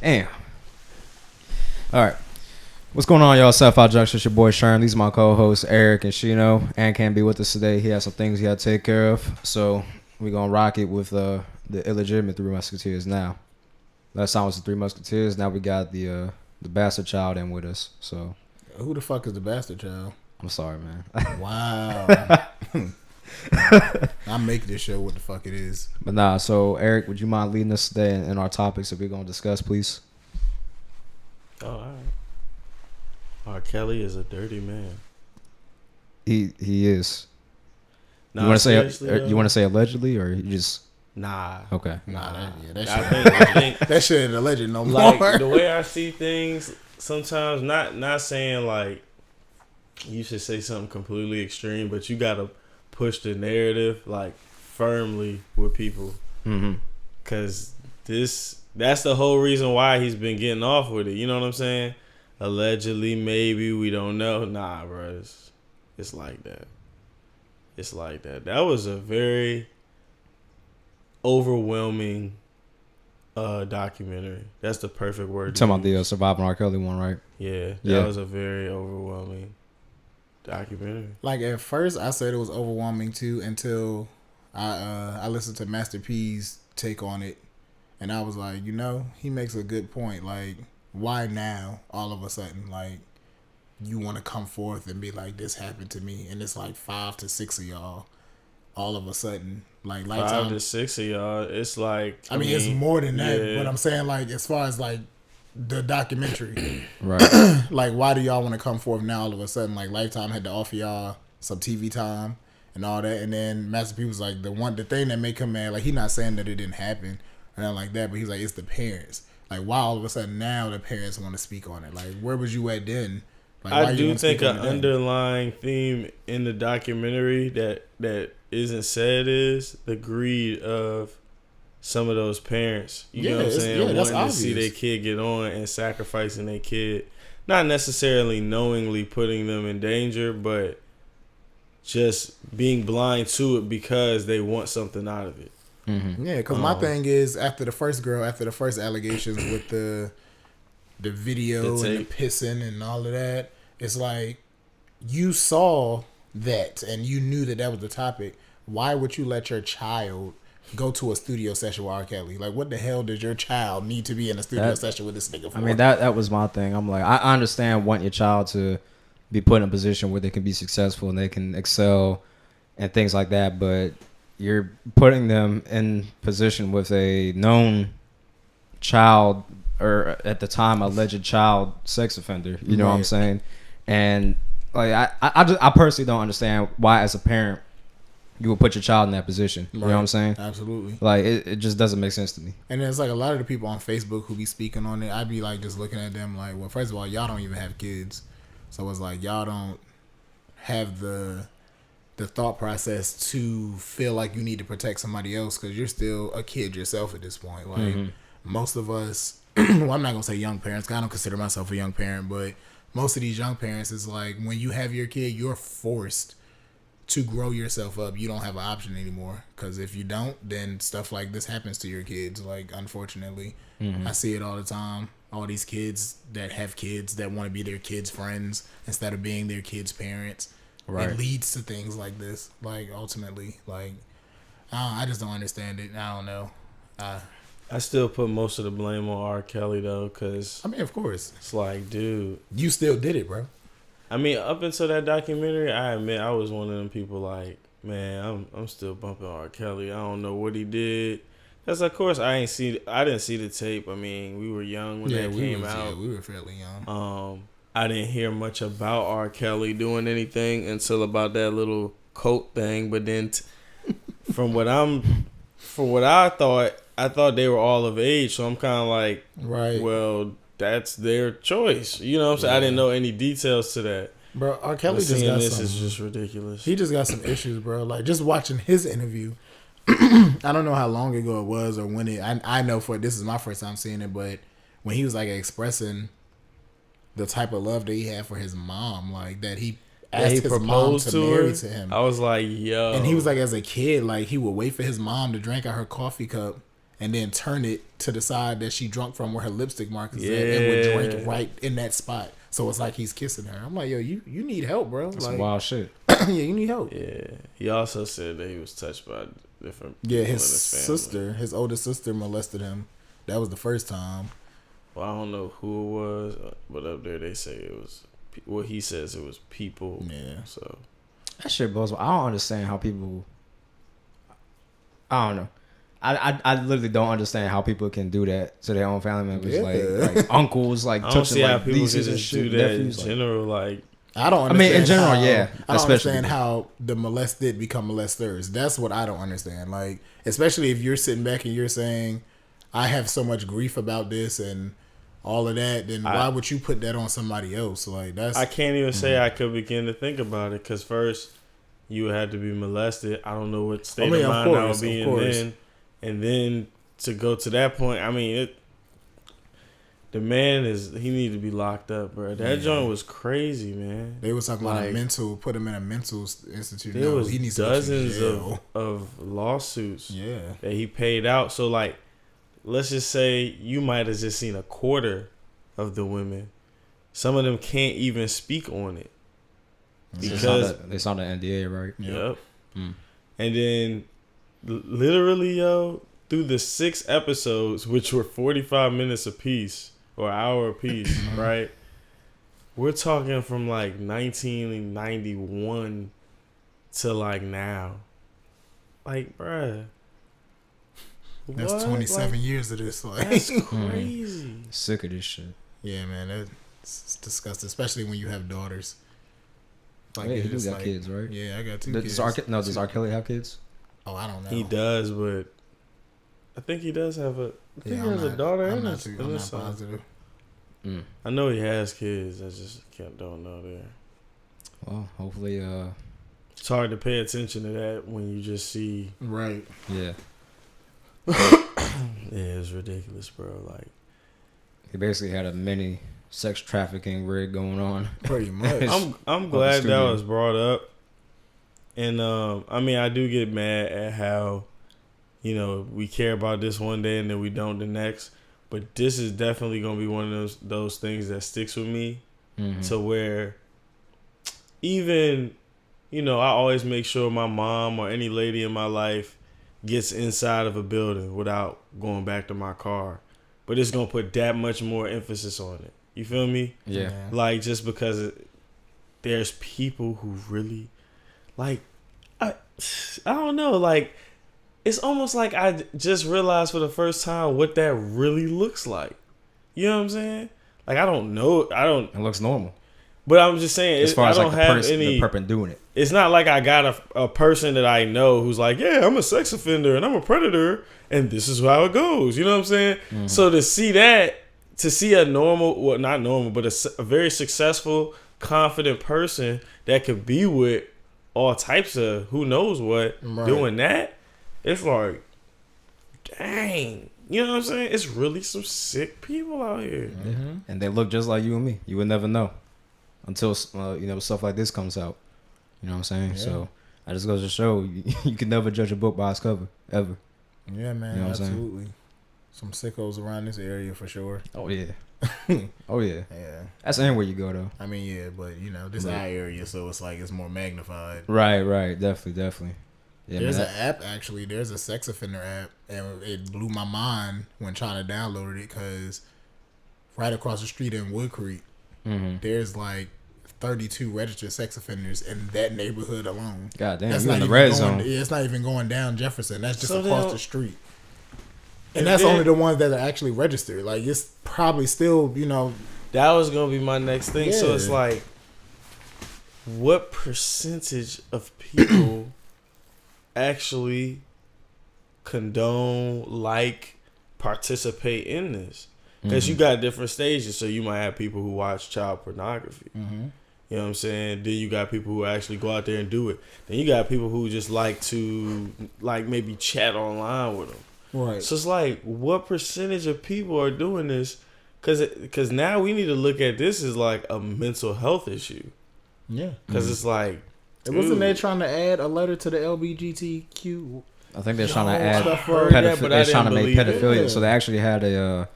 Damn. All right. What's going on, y'all? 75JUNCTION. It's your boy Sherm. These are my co-hosts, Aric and Shiino. And can't be with us today. He has some things he got to take care of. So we're going to rock it with the illegitimate Three Musketeers now. Last time was the Three Musketeers. Now we got the bastard child in with us. So who the fuck is the bastard child? I'm sorry, man. Wow. I make this show what the fuck it is. But nah, so Aric, would you mind leading us today in our topics that we're going to discuss, please? Oh, all right. R. Kelly is a dirty man. He is. Nah, you want to say allegedly, or you just okay? That shit. That shit ain't alleged no more. Like the way I see things, sometimes not saying like you should say something completely extreme, but you gotta push the narrative like firmly with people, because that's the whole reason why he's been getting off with it. You know what I'm saying? Allegedly, maybe, we don't know. Nah, bro, it's like that. It's like that. That was a very overwhelming documentary. That's the perfect word. You're talking about the Surviving R. Kelly one, right? Yeah, that was a very overwhelming documentary. Like at first, I said it was overwhelming too until I listened to Master P's take on it, and I was like, he makes a good point. Like, why now all of a sudden, like, you want to come forth and be like, this happened to me, and it's like 5 to 6 of y'all all of a sudden, like Lifetime. 5 to 6 of y'all, it's like I mean it's more than that, yeah. but I'm saying, like, as far as like the documentary, right? Like, why do y'all want to come forth now all of a sudden? Like, Lifetime had to offer y'all some TV time and all that, and then Master P was like, the thing that make him mad, like, he's not saying that it didn't happen or nothing like that, but he's like, it's the parents. Like, why all of a sudden now the parents want to speak on it? Like, where was you at then? Like, I do think an underlying theme in the documentary that isn't said is the greed of some of those parents. You know what I'm saying? Yeah, that's wanting obvious. to see their kid get on and sacrificing their kid. Not necessarily knowingly putting them in danger, but just being blind to it because they want something out of it. Mm-hmm. Yeah, because my thing is, after the first allegations with the video and the pissing and all of that, it's like, you saw that and you knew that was the topic. Why would you let your child go to a studio session with R. Kelly? Like, what the hell does your child need to be in a studio session with this nigga for? I mean, that was my thing. I'm like, I understand wanting your child to be put in a position where they can be successful and they can excel and things like that, but you're putting them in position with a known child, or at the time alleged child sex offender. You know what I'm saying? And like, I personally don't understand why, as a parent, you would put your child in that position. You know what I'm saying? Absolutely. Like, it just doesn't make sense to me. And it's like a lot of the people on Facebook who be speaking on it, I'd be like just looking at them like, well, first of all, y'all don't even have kids. So it's like, y'all don't have the thought process to feel like you need to protect somebody else because you're still a kid yourself at this point. Like, most of us, well, I'm not going to say young parents, 'cause I don't consider myself a young parent, but most of these young parents is like, when you have your kid, you're forced to grow yourself up. You don't have an option anymore, because if you don't, then stuff like this happens to your kids. Like, unfortunately, I see it all the time. All these kids that have kids that want to be their kids' friends instead of being their kids' parents. Right. It leads to things like this. Like, ultimately, like, I just don't understand it. I don't know. I still put most of the blame on R. Kelly though, because I mean, of course, it's like, dude, you still did it, bro. I mean, up until that documentary, I admit I was one of them people like, man, I'm still bumping R. Kelly. I don't know what he did. Because, of course, I didn't see the tape. I mean, we were young when that came out. Yeah, we were fairly young. I didn't hear much about R. Kelly doing anything until about that little coat thing. But then, from what I thought they were all of age. So I'm kind of like, right. Well, that's their choice. You know what I'm saying? I didn't know any details to that. Bro, R. Kelly just got this is just ridiculous. He just got some issues, bro. Like, just watching his interview. I don't know how long ago it was or when it. I know this is my first time seeing it, but when he was like expressing the type of love that he had for his mom, like that he asked his mom to marry to him. I was like, yo. And he was like, as a kid, like he would wait for his mom to drink out her coffee cup and then turn it to the side that she drunk from where her lipstick mark is at, and would drink right in that spot. So it's like he's kissing her. I'm like, yo, you need help, bro. That's like, some wild shit. yeah, you need help. Yeah. He also said that he was touched by different Yeah, people his in his family. sister, his older sister molested him. That was the first time. Well, I don't know who it was, but up there they say it was. Well, he says it was people. Yeah. So That shit blows. I don't understand how people. I don't know. I literally don't understand how people can do that to their own family members, Yeah. like uncles, like I don't touching see how like people can nieces and just do shit, that in nephews. Like, general. Like, I don't. I mean, in understand general, how- yeah, I don't especially understand people. how the molested become molesters. That's what I don't understand. Like, especially if you're sitting back and you're saying, "I have so much grief about this and all of that," then why would you put that on somebody else? Like, that's I can't even say I could begin to think about it because first you had to be molested. I don't know what state of of mind I course, would be of in course. then, and then to go to that point. I mean, the man he need to be locked up, bro. That joint was crazy, man. They was talking about Like, put him in a mental institute. There No, was he needs to go to dozens jail. of lawsuits Yeah. that he paid out. So like, let's just say you might have just seen a quarter of the women. Some of them can't even speak on it because they saw the NDA, right? yep. Mm. And then literally, yo, through the 6 episodes, which were 45 minutes apiece or an hour apiece, right? We're talking from like 1991 to like now. Like, bruh. That's what? 27 years of this. Like, That's crazy. Sick of this shit. yeah, man, that's disgusting. Especially when you have daughters. Like, Yeah, it's you do just got kids, right? Yeah, I got 2 Does kids. does R. Kelly have kids? Oh, I don't know. He does, but I think he does have a. I think he has a daughter I'm and not, a I'm not son. positive. Mm. I know he has kids. I just don't know there. Well, hopefully, It's hard to pay attention to that when you just see. Right. yeah. Yeah, it's ridiculous, bro. Like, He basically had a mini sex trafficking rig going on. Pretty much. I'm glad that studio. was brought up, and I mean, I do get mad at how, we care about this one day and then we don't the next. But this is definitely gonna be one of those things that sticks with me, to where even, I always make sure my mom or any lady in my life gets inside of a building without going back to my car. But it's going to put that much more emphasis on it. You feel me? Yeah. Like, just because there's people who really, like, I don't know, like, it's almost like I just realized for the first time what that really looks like. You know what I'm saying? Like, I don't know. It looks normal. But I'm just saying, As far as I don't like the have person, any. the person doing it. It's not like I got a person that I know who's like, yeah, I'm a sex offender and I'm a predator and this is how it goes. You know what I'm saying? Mm-hmm. So to see a normal, well, not normal, but a very successful, confident person that could be with all types of who knows what doing that, it's like, dang. You know what I'm saying? It's really some sick people out here. Mm-hmm. And they look just like you and me. You would never know until stuff like this comes out. You know what I'm saying? Yeah. So I just goes to show you can never judge a book by its cover ever. Yeah, man, you know absolutely. Some sickos around this area for sure. Oh yeah. Oh yeah. Yeah. That's anywhere you go though. I mean, yeah, but this our area, so it's like it's more magnified. Right. Definitely. Yeah, there's an app actually. There's a sex offender app, and it blew my mind when trying to download it because right across the street in Wood Creek, there's like 32 registered sex offenders in that neighborhood alone. God damn, that's you not in the even red going, zone. Yeah, it's not even going down Jefferson. That's just So across the street. And that's only the ones that are actually registered. Like, it's probably still, That was going to be my next thing. Yeah. So it's like, what percentage of people actually condone, participate in this? Because you got different stages. So you might have people who watch child pornography. You know what I'm saying? Then you got people who actually go out there and do it. Then you got people who just like to, maybe chat online with them. right. So it's like, what percentage of people are doing this? Because now we need to look at this as like a mental health issue. Yeah. Because it's like, Wasn't dude, they trying to add a letter to the LGBTQ I think they're trying to add stuff for- Heard that, but I they're trying to didn't make believe it. pedophilia. Yeah. So they actually had a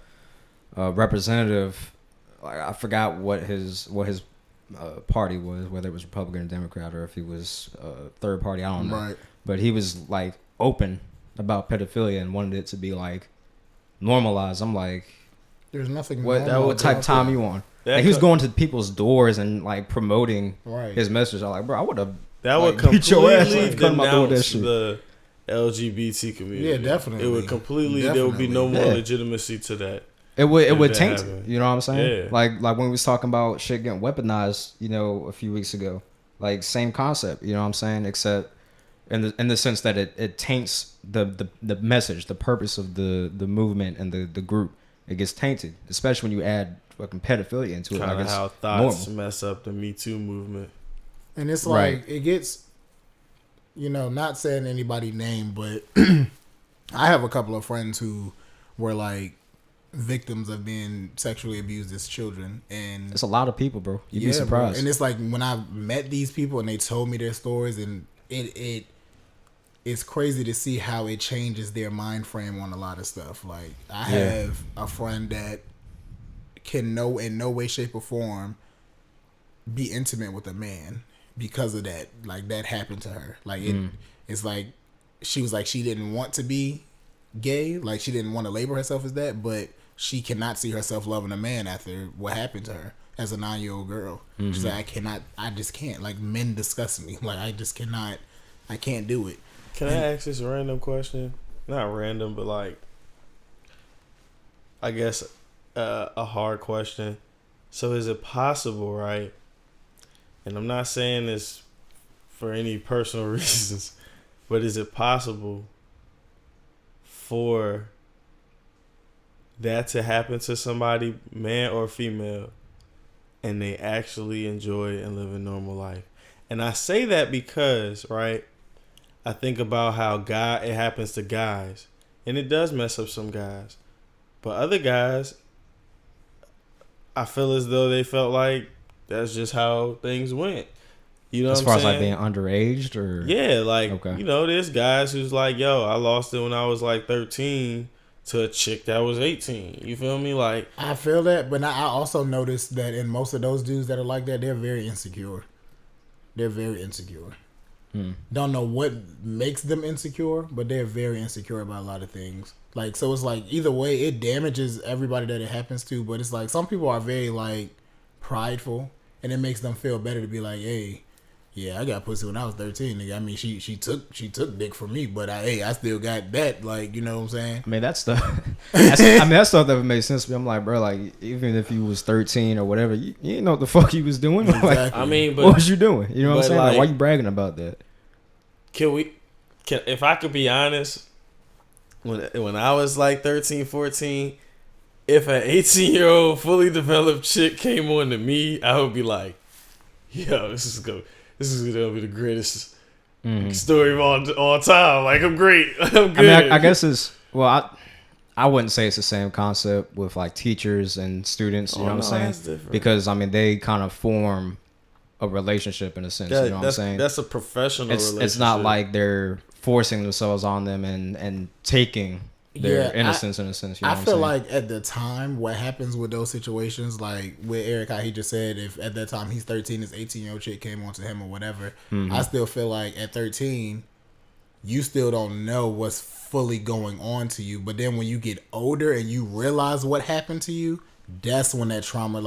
representative. Like, I forgot what his party was, whether it was Republican or Democrat, or if he was third party. I don't know. Right. But he was like open about pedophilia and wanted it to be like normalized. I'm like, There's nothing. what normal what type about time that. you on? That Like, he was could- going to people's doors and like promoting Right. his message. I'm like, bro, I would have. That Like, would beat your ass completely like, come out doing that denounce shit. the LGBT community. Yeah, definitely. It would completely. There would be no more Yeah. legitimacy to that. It would If that taint it. happened. You know what I'm saying? Yeah. Like when we was talking about shit getting weaponized, you know, a few weeks ago. Like same concept, you know what I'm saying? Except in the sense that it taints the message, the purpose of the movement and the group. It gets tainted, especially when you add fucking pedophilia into it. Kind Like of it's how thoughts normal. mess up the Me Too movement. And it's like Right. it gets, you know, not saying anybody's name, but I have a couple of friends who were like victims of being sexually abused as children, and It's a lot of people, bro. You'd be bro. surprised. And it's like when I met these people and they told me their stories, and it's crazy to see how it changes their mind frame on a lot of stuff. Like I Yeah. have a friend that can in no way, shape, or form be intimate with a man because of that. Like that happened to her. Like it's like she was like she didn't want to be gay. Like she didn't want to label herself as that, but she cannot see herself loving a man after what happened to her as a 9-year-old girl. She's like, I just can't. Like men disgust me. Like I just cannot. I can't do it. Can I ask this random question? Not random, but like, I guess a hard question. So is it possible, right? And I'm not saying this for any personal reasons, but is it possible for that to happen to somebody, man or female, and they actually enjoy and live a normal life? And I say that because, right, I think about how it happens to guys, and it does mess up some guys. But other guys, I feel as though they felt like that's just how things went. You know as what far I'm as like saying? being underaged, or Yeah, like, Okay. you know, there's guys who's like, yo, I lost it when I was like 13 to a chick that was 18. You feel me? Like, I feel that, but I also noticed that in most of those dudes that are like that, they're very insecure. They're very insecure. Don't know what makes them insecure, but they're very insecure about a lot of things. Like, so it's like either way, it damages everybody that it happens to. But it's like some people are very like prideful, and it makes them feel better to be like, hey, yeah, I got pussy when I was 13. Nigga. I mean, she took dick from me, but I still got that. Like, you know what I'm saying? I mean, that's the. That's stuff that would make sense to me. I'm like, bro, like even if you was 13 or whatever, you didn't know what the fuck you was doing. Like, Exactly. I mean, but what was you doing? You know what I'm but, saying? Like, why like- you bragging about that? if I could be honest, when I was like 13, 14, if an 18-year-old fully developed chick came on to me, I would be like, yo, this is gonna be the greatest story of all time. Like, I'm great. I'm good. I mean, I guess it's I wouldn't say it's the same concept with like teachers and students. You know what I'm that's saying? different. Because I mean, they kind of form a relationship in a sense. You know what I'm saying? That's a professional relationship. It's not like they're forcing themselves on them and taking their Yeah, innocence in a sense. You know I what feel I'm saying? like at the time, what happens with those situations, like with Aric, how he just said, if at that time he's 13, his 18-year-old chick came on to him or whatever, I still feel like at 13, you still don't know what's fully going on to you. But then when you get older and you realize what happened to you, that's when that trauma's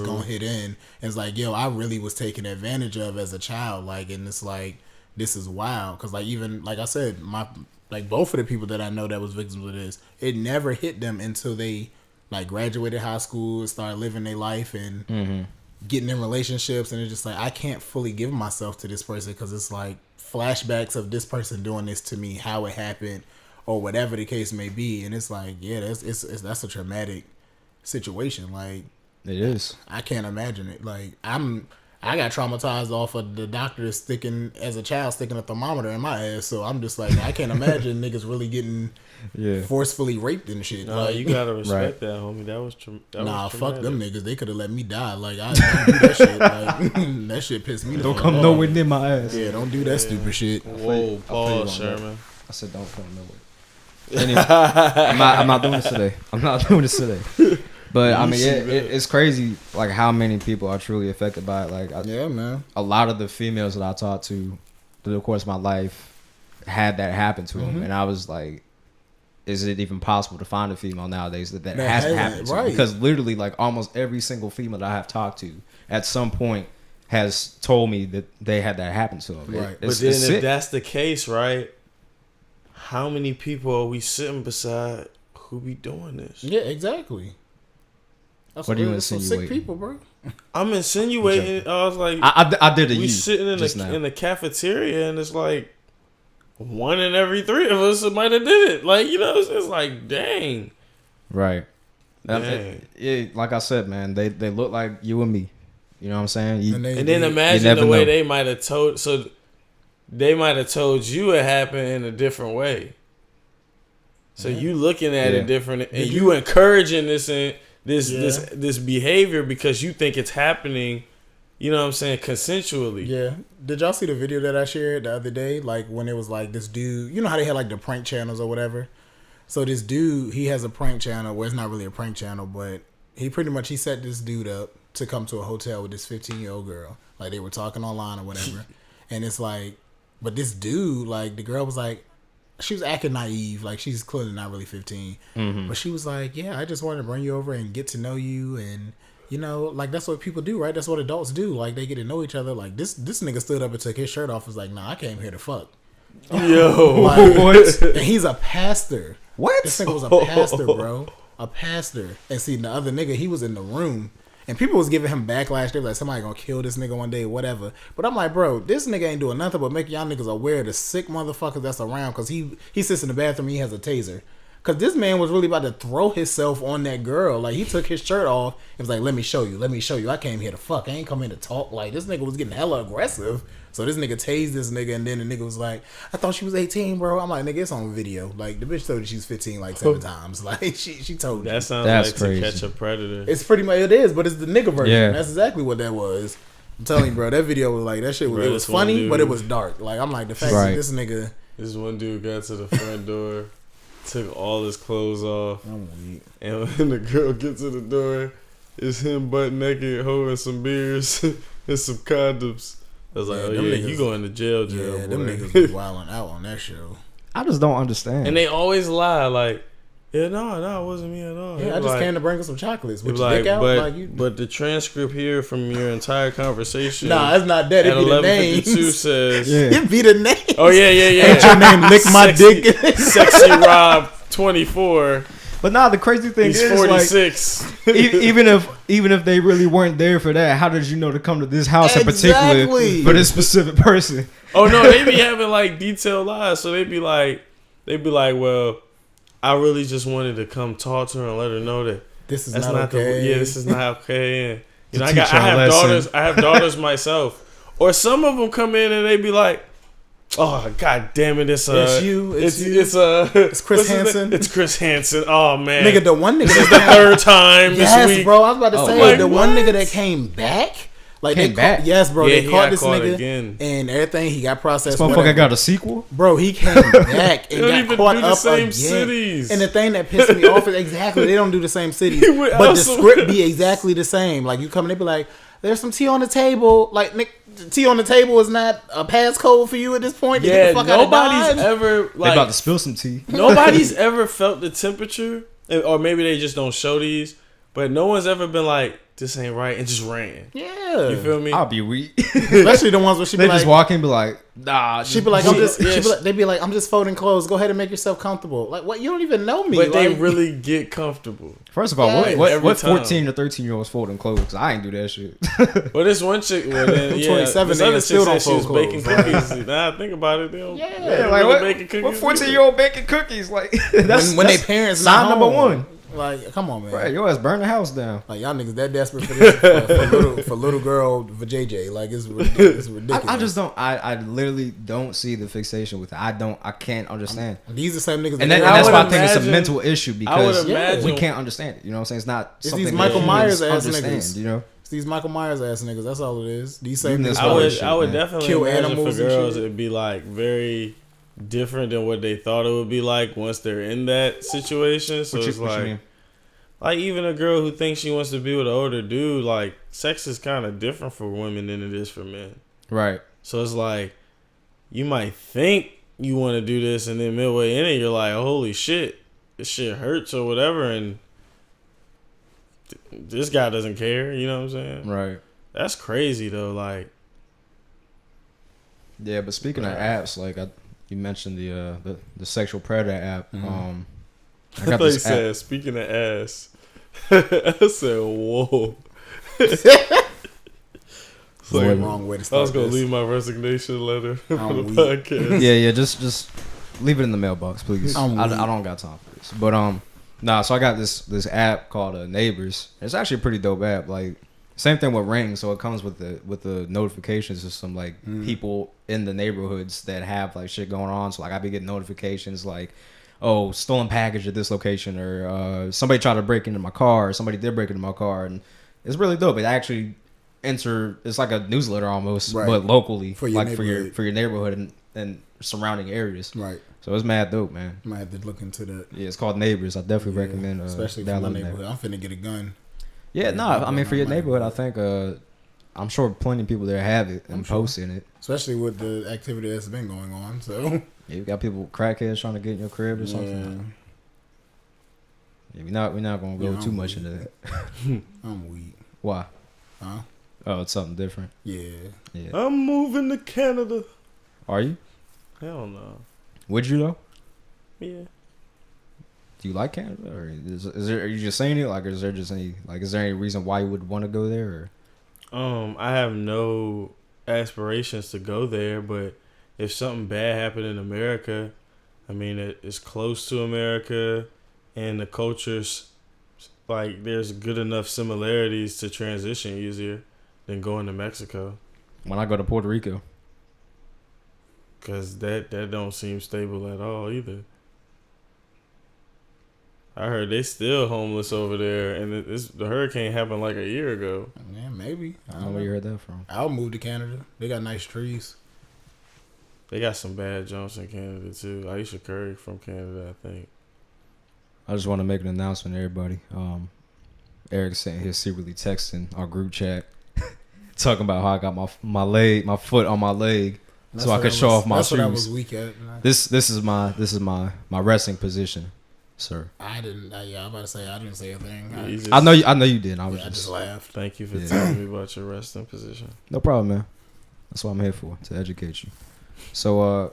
gonna hit in. And it's like, yo, I really was taken advantage of as a child. Like, and it's like, this is wild. Cause like, even like I said, both of the people that I know that was victims of this, it never hit them until they like graduated high school and started living their life and getting in relationships. And it's just like, I can't fully give myself to this person because it's like flashbacks of this person doing this to me, how it happened, or whatever the case may be. And it's like, yeah, that's a traumatic situation. Like, It is. I can't imagine it. Like, I got traumatized off of the doctor sticking a thermometer in my ass. So I'm just like, I can't imagine niggas really getting forcefully raped and shit. No, like, you gotta respect Right. that, homie. That was fuck them niggas. They could have let me die. Like, I don't do that shit. Like, that shit pissed me the Don't fuck come off. nowhere near my ass. Yeah, don't do that stupid shit. Whoa, I feel pause, you on that. Sherman. I said don't film no way. Anyway, I'm not doing this today. I'm not doing this today. But I mean, it's crazy like how many people are truly affected by it. Like, yeah, man. A lot of the females that I talked to through the course of my life had that happen to them, and I was like, is it even possible to find a female nowadays that hasn't happened to? Right. Because literally, like almost every single female that I have talked to at some point has told me that they had that happen to them. Right. But then if that's the case, right? How many people are we sitting beside who be doing this? Yeah, exactly. That's what are you insinuating? Some sick people, bro. I'm insinuating. I was like, I did it. We sitting in the cafeteria, and it's like one in every three of us might have did it. Like, you know, it's like, dang. Right. Dang. Like I said, man, they look like you and me. You know what I'm saying? And then imagine the way they might have told. So they might have told you it happened in a different way. So you looking at it different, and you encouraging this behavior because you think it's happening. You know what I'm saying? Consensually. Yeah. Did y'all see the video that I shared the other day? Like when it was like this dude, you know how they had like the prank channels or whatever? So this dude, he has a prank channel. Well, it's not really a prank channel, but he set this dude up to come to a hotel with this 15-year-old girl. Like they were talking online or whatever. And it's like, but this dude, like the girl was like, she was acting naive. Like she's clearly not really 15. Mm-hmm. But she was like, yeah, I just wanted to bring you over and get to know you. And you know, like that's what people do, right? That's what adults do. Like they get to know each other. Like this nigga stood up and took his shirt off. Was like, nah, I came here to fuck. Yo, like, what? And he's a pastor. What? This nigga was a pastor, bro. A pastor. And see, the other nigga, he was in the room, and people was giving him backlash. They were like, somebody gonna kill this nigga one day, whatever. But I'm like, bro, this nigga ain't doing nothing but make y'all niggas aware of the sick motherfuckers that's around. Cause he sits in the bathroom, and he has a taser. Cause this man was really about to throw himself on that girl. Like he took his shirt off and was like, let me show you. I came here to fuck. I ain't come here to talk. Like this nigga was getting hella aggressive. So this nigga tased this nigga, and then the nigga was like, I thought she was 18, bro. I'm like, nigga, it's on video. Like the bitch told you she's 15 like 7 times. Like she told you. That sounds that's like crazy. To catch a predator. It's pretty much, it is, but it's the nigga version. Yeah. That's exactly what that was. I'm telling you, bro, that video was like, that shit was, it was funny, but it was dark. Like I'm like, the fact that this nigga. This one dude got to the front door, took all his clothes off, and when the girl gets to the door, it's him butt naked holding some beers and some condoms. I was like, oh yeah, niggas, you going to jail, yeah, boy. Them niggas be wilding out on that show. I just don't understand. And they always lie, like, yeah, no, it wasn't me at all. Yeah, I just came to bring some chocolates. With your like, dick out, but the transcript here from your entire conversation. Nah, it's not that. It be the name. Says, it be the name. Oh yeah. Ain't your name lick my dick? Sexy Rob 24. But nah, the crazy thing He's is 46. Like, even if they really weren't there for that, how did you know to come to this house in particular for this specific person? Oh no, they be having like detailed lies. So they be like, well, I really just wanted to come talk to her and let her know that this is not okay. This is not okay. And you know, I have daughters. I have daughters myself. Or some of them come in and they be like, oh god damn it! It's you. It's Chris Hansen. It's Chris Hansen. Oh man, nigga, the one nigga. This is the third time this week. Bro. I was about to say like, the one nigga that came back. Like yes, bro. Yeah, they caught this caught nigga again. and everything. He got processed. This motherfucker got a sequel, bro. He came back and got even caught do the up same again. Cities. And the thing that pissed me off is exactly they don't do the same cities, but the script be exactly the same. Like you come and they be like, "There's some tea on the table." Like tea on the table is not a passcode for you at this point. Yeah, nobody's ever like they about to spill some tea. Nobody's ever felt the temperature, or maybe they just don't show these. But no one's ever been like, this ain't right, and just ran. Yeah. You feel me? I'll be weak. Especially the ones where she be they like, just walk in and be like, nah. She be like, they be like, I'm just folding clothes. Go ahead and make yourself comfortable. Like, what? You don't even know me. But they really get comfortable. First of all, what 14 or 13-year-olds folding clothes? Because I ain't do that shit. Well, this one chick, then, 27, they still don't fold clothes. Baking cookies. Now I think about it, they don't. Yeah, like what? Baking cookies. What 14-year-old baking cookies? Like that's when they parents sign not number home. 1. Like, come on, man. Right, your ass burn the house down. Like, y'all niggas that desperate for this for little girl for JJ. Like, it's ridiculous. I just don't. I literally don't see the fixation with it. I can't understand. These are the same niggas. And that's why I think it's a mental issue because we can't understand it. You know what I'm saying? It's not it's something these Michael Myers ass understand, niggas. You know? It's these Michael Myers ass niggas. That's all it is. These same niggas. I would definitely kill imagine animals for girls it'd be like very different than what they thought it would be like once they're in that situation. So it's like even a girl who thinks she wants to be with an older dude, like sex is kind of different for women than it is for men. Right. So it's like you might think you want to do this, and then midway in it, you're like, holy shit, this shit hurts or whatever, and this guy doesn't care. You know what I'm saying? Right. That's crazy though. Like, yeah, but speaking of apps, like you mentioned the sexual predator app. Mm-hmm. I I got thought you this said, app. speaking of ass, I said, whoa. So Like, wrong way to I start was gonna this. leave my resignation letter for the weak. podcast. Yeah, just leave it in the mailbox, please. I I'm weak. don't got time for this. But nah. So I got this app called Neighbors. It's actually a pretty dope app. Like same thing with Ring. So it comes with the notification system. Like people in the neighborhoods that have like shit going on. So like I be getting notifications like, oh, stolen package at this location, or somebody tried to break into my car, or somebody did break into my car, and it's really dope. It actually it's like a newsletter almost, Right. but locally, For your like neighborhood. for your neighborhood and surrounding areas. Right. So it's mad dope, man. Might have to look into that. Yeah, it's called Neighbors. I definitely recommend especially for my downloading neighborhood. that. I'm finna get a gun. Yeah, no, I mean for your neighborhood, I think I'm sure plenty of people there have it and posting it. Especially with the activity that's been going on. So Yeah, you got people crackheads trying to get in your crib or something. Yeah, we're not gonna go too much into that. I'm weak. Why? Huh? Oh, it's something different. Yeah. Yeah. I'm moving to Canada. Are you? Hell no. Would you though? Yeah. Do you like Canada, or is there? Are you just saying it? Like, is there just any like? Is there any reason why you would want to go there? Or? I have no aspirations to go there, but if something bad happened in America, I mean, it's close to America, and the cultures, like, there's good enough similarities to transition easier than going to Mexico. When I go to Puerto Rico, Because that don't seem stable at all either. I heard they still homeless over there, and the hurricane happened like a year ago. Yeah, maybe. I don't know where you heard that from. I'll move to Canada. They got nice trees. They got some bad jumps in Canada too. Aisha Curry from Canada, I think. I just want to make an announcement to everybody. Aric sitting here secretly texting our group chat, talking about how I got my foot on my leg, so I could show off my shoes. That's what I was weak at. This is my resting position, sir. I didn't. Yeah, I'm about to say I didn't say a thing. I know you didn't. I was I just laughed. Thank you for telling me about your resting position. No problem, man. That's what I'm here for, to educate you. So,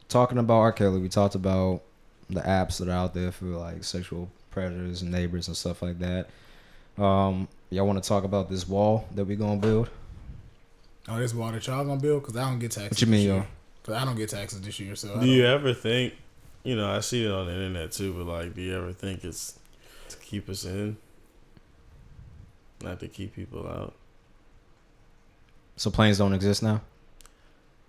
talking about R. Kelly, we talked about the apps that are out there for like sexual predators and neighbors and stuff like that. Y'all want to talk about this wall that we gonna build? Oh, this wall that y'all gonna build? Because I don't get taxes. What you mean, yo? Because I don't get taxes this year. So Do you ever think, I see it on the internet too, but like, do you ever think it's to keep us in, not to keep people out? So planes don't exist now?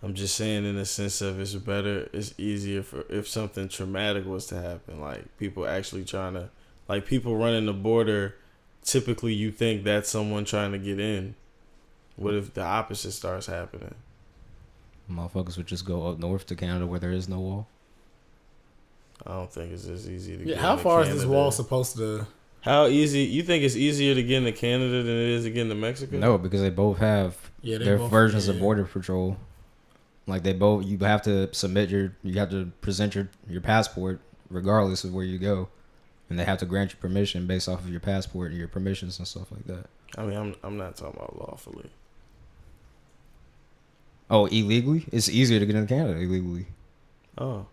I'm just saying, in the sense of it's easier for if something traumatic was to happen, like people actually trying to, like people running the border. Typically, you think that's someone trying to get in. What if the opposite starts happening? Motherfuckers would just go up north to Canada where there is no wall. I don't think it's as easy to yeah, get how into far Canada. is this wall supposed to? How easy? You think it's easier to get into Canada than it is to get into Mexico? No, because they both have their versions of border patrol. Like they both, you have to present your passport regardless of where you go, and they have to grant you permission based off of your passport and your permissions and stuff like that. I mean, I'm not talking about lawfully. Oh, illegally? It's easier to get into Canada illegally. Oh,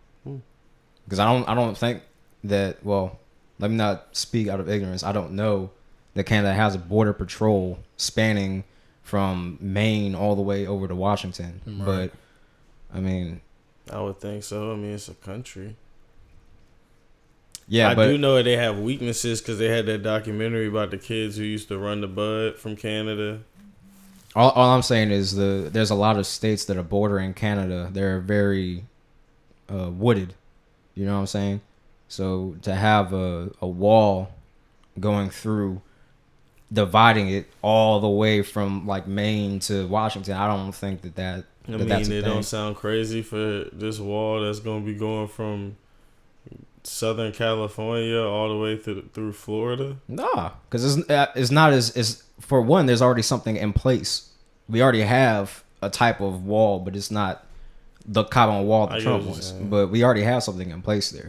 because I don't think that. Well, let me not speak out of ignorance. I don't know that Canada has a border patrol spanning from Maine all the way over to Washington, Right. but. I mean, I would think so. I mean, it's a country. Yeah, I but do know that they have weaknesses because they had that documentary about the kids who used to run the bud from Canada. all I'm saying is there's a lot of states that are bordering Canada. They're very wooded. You know what I'm saying? So to have a wall going through, dividing it all the way from like Maine to Washington, I don't think that I But mean, that's a it thing. don't sound crazy for this wall that's gonna be going from Southern California all the way through Florida. Nah, because it's not as for one. There's already something in place. We already have a type of wall, but it's not the carbon wall I that get Trump what you're wants. saying. But we already have something in place there,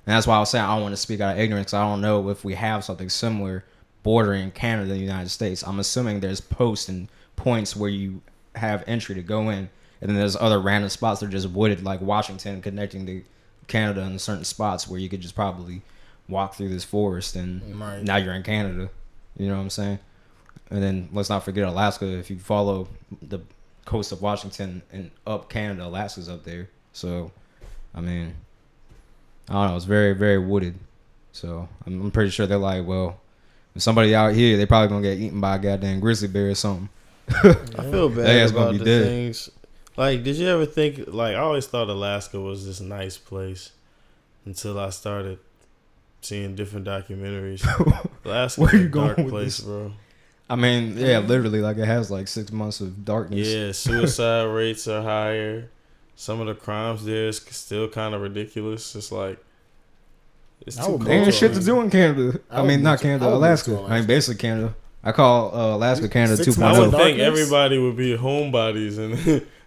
and that's why I was saying I don't want to speak out of ignorance. I don't know if we have something similar bordering Canada and the United States. I'm assuming there's posts and points where you have entry to go in, and then there's other random spots that are just wooded, like Washington, connecting to Canada in certain spots where you could just probably walk through this forest and Right. now you're in Canada. You know what I'm saying? And then let's not forget Alaska. If you follow the coast of Washington and up Canada, Alaska's up there. So, I mean, I don't know. It's very, very wooded. So I'm pretty sure they're like, well, if somebody out here, they probably gonna get eaten by a goddamn grizzly bear or something. I feel They bad ass gonna about be the dead. things. Like, did you ever think? Like, I always thought Alaska was this nice place until I started seeing different documentaries. Alaska's Where you a dark going with place, this? bro. I mean, yeah, literally, like it has like 6 months of darkness. Yeah, suicide rates are higher. Some of the crimes there is still kind of ridiculous. It's like it's I too would They ain't cold. shit to do in Canada. I I mean, would not move to- Canada, I would move Alaska. to I mean, Alaska. basically Canada. I call Alaska Canada 6 2.0. I months would of think darkness? everybody would be homebodies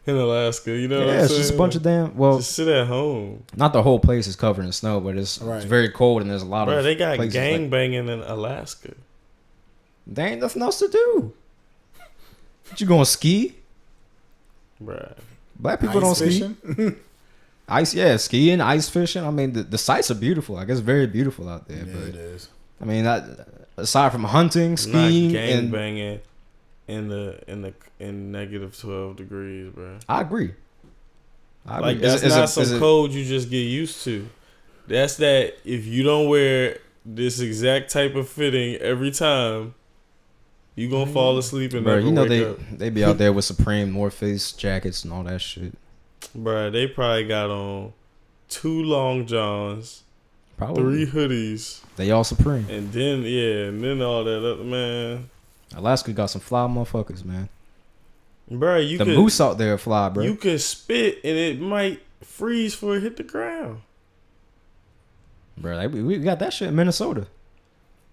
in Alaska. You know what Yeah, I'm it's saying? just a bunch of damn. Well, Just sit at home. not the whole place is covered in snow, but it's Right. very cold and there's a lot Bro, of. they got places gang like, banging in Alaska. They ain't nothing else to do. What you going ski? Bruh. Black people Ice don't ski. fishing? Ice, yeah, skiing, ice fishing. I mean, the sights are beautiful. I guess very beautiful out there. Yeah, but it is. I mean, aside from hunting, Not skiing, gang and banging in negative 12 degrees, bro. I agree. Like Is that's it- not is some it- code you just get used to. That's that if you don't wear this exact type of fitting every time, you gonna fall asleep and Bro, never you know wake up. they be out there with Supreme, North Face jackets and all that shit. Bruh, they probably got on 2 long johns, Probably 3 hoodies, they all Supreme. and then all that other man. Alaska got some fly motherfuckers, man. Bruh, you The could moose out there fly, bro. you could spit and it might freeze before it hit the ground. Bro, like, we got that shit in Minnesota.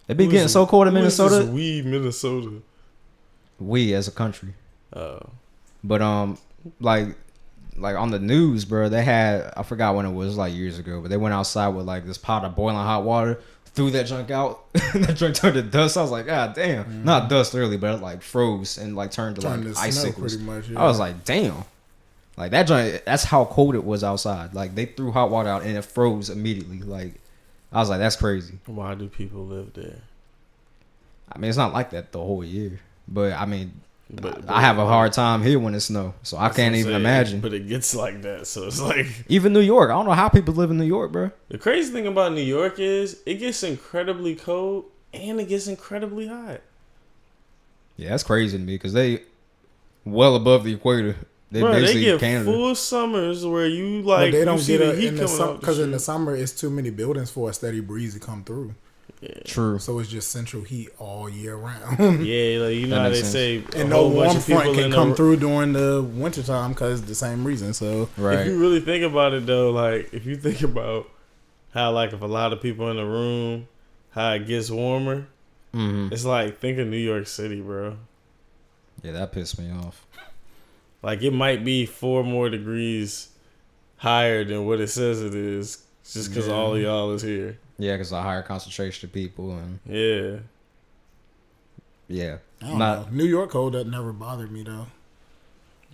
It be Who getting is- so cold in who is Minnesota. this we Minnesota. We as a country, Oh. but like on the news, bro, they had, I forgot when it was, like years ago, but they went outside with like this pot of boiling hot water, threw that junk out, and that junk turned to dust. I was like, God damn, not dust really, but it like froze and like turned to Turned like to snow icicles. pretty much. Yeah. I was like, damn. Like that joint, that's how cold it was outside. Like they threw hot water out and it froze immediately. Like I was like, that's crazy. Why do people live there? I mean, it's not like that the whole year, but I mean, But I have a hard time here when it snow, so I That's can't what I'm even saying. imagine. But it gets like that, so it's like Even New York, I don't know how people live in New York, bro. the crazy thing about New York is it gets incredibly cold and it gets incredibly hot. Yeah, that's crazy to me because they well above the equator. They Bro, they basically get Canada. full summers where you But like they you don't see get the a, heat in the coming summer out because in the shit. summer it's too many buildings for a steady breeze to come through. Yeah. True. So it's just central heat all year round. Yeah, like you know That how they makes say a And no whole bunch warm of people front can in come the, through during the wintertime because the same reason. So Right. If you really think about it though, like if you think about how like if a lot of people in the room, how it gets warmer, Mm-hmm. it's like think of New York City, bro. Yeah, that pissed me off. Like it might be 4 more degrees higher than what it says it is, just because Yeah. all of y'all is here. Yeah, because a higher concentration of people and Yeah, yeah, I don't know. New York cold that never bothered me though.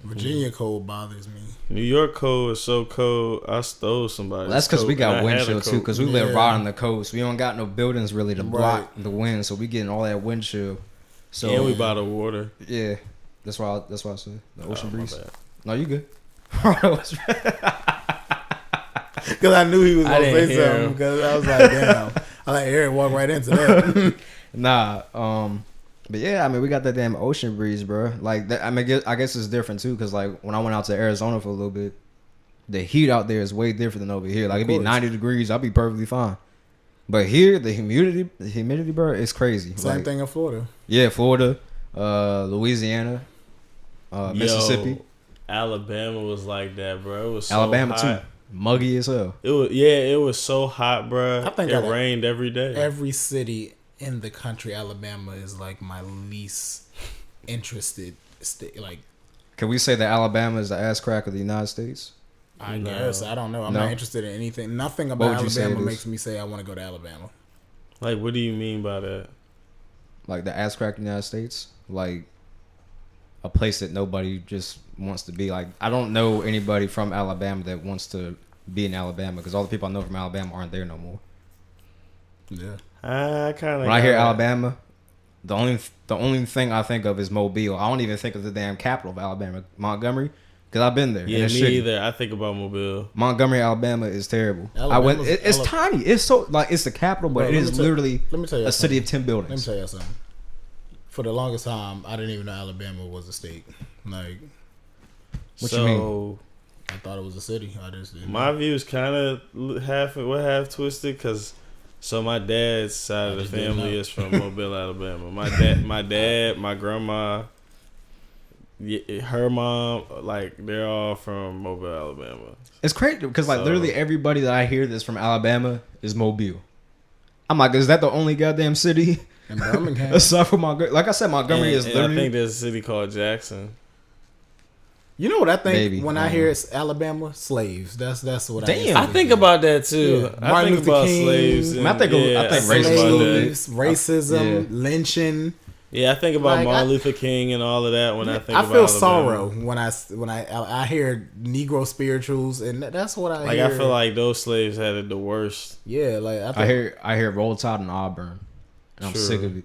Virginia cold bothers me. New York cold is so cold. I stole somebody. Well, that's because we got wind chill too. Because we live Yeah. right on the coast. We don't got no buildings really to block Right. the wind, so we getting all that wind chill. So and we by the water. yeah, that's why I said the ocean Oh, my breeze. bad. No, you good. Because I knew he was I gonna didn't say hear something. him. Because I was like, damn. I let Aric walk right into that. Nah, but yeah, I mean, we got that damn ocean breeze, bro. Like, that, I mean, I guess it's different too, cause like when I went out to Arizona for a little bit, the heat out there is way different than over here. Like, it'd be course. 90 degrees, I'll be perfectly fine. But here, the humidity, bro, is crazy. Same Like, thing in Florida. Yeah, Florida, Louisiana, Mississippi. Alabama was like that, bro. It was so Alabama hot. too, muggy as hell. It was so hot, bro. I think it rained every day. Every city in the country, Alabama is like my least interested state. Like, Can we say that Alabama is the ass crack of the United States? I guess I don't know. I'm not interested in anything. Nothing What about would you say Alabama it is? makes me say I want to go to Alabama. Like, what do you mean by that? Like the ass crack of the United States, like a place that nobody just wants to be. Like I don't know anybody from Alabama that wants to be in Alabama because all the people I know from Alabama aren't there no more. Yeah. I kind of. When I hear Alabama, the only thing I think of is Mobile. I don't even think of the damn capital of Alabama, Montgomery, because I've been there. Yeah, me either. I think about Mobile. Montgomery, Alabama is terrible. Alabama's- It's tiny. It's so like it's the capital, but it is literally a city of 10 Let me buildings. tell you something. For the longest time, I didn't even know Alabama was a state. Like, What you mean? I thought it was a city. I just didn't. My view is kind of half twisted because. So my dad's side of the family is from Mobile, Alabama. My dad, my grandma, her mom, like they're all from Mobile, Alabama. It's crazy because like literally everybody that I hear that's from Alabama is Mobile. I'm like, is that the only goddamn city? In Birmingham. Aside from Montgomery, like I said, Montgomery is and literally. I think there's a city called Jackson. You know what I think Maybe. when I hear it's Alabama? Slaves. That's what I think about that too. Yeah. I Martin think Luther about King. slaves. I think race about that. slaves, racism, lynching. Yeah, I think about Like, Martin Luther King and all of that when I think about I feel Alabama. sorrow when I hear Negro spirituals, and that's what I Like hear. I feel like those slaves had it the worst. Yeah, like I hear Roll Tide and Auburn, and I'm True. sick of it.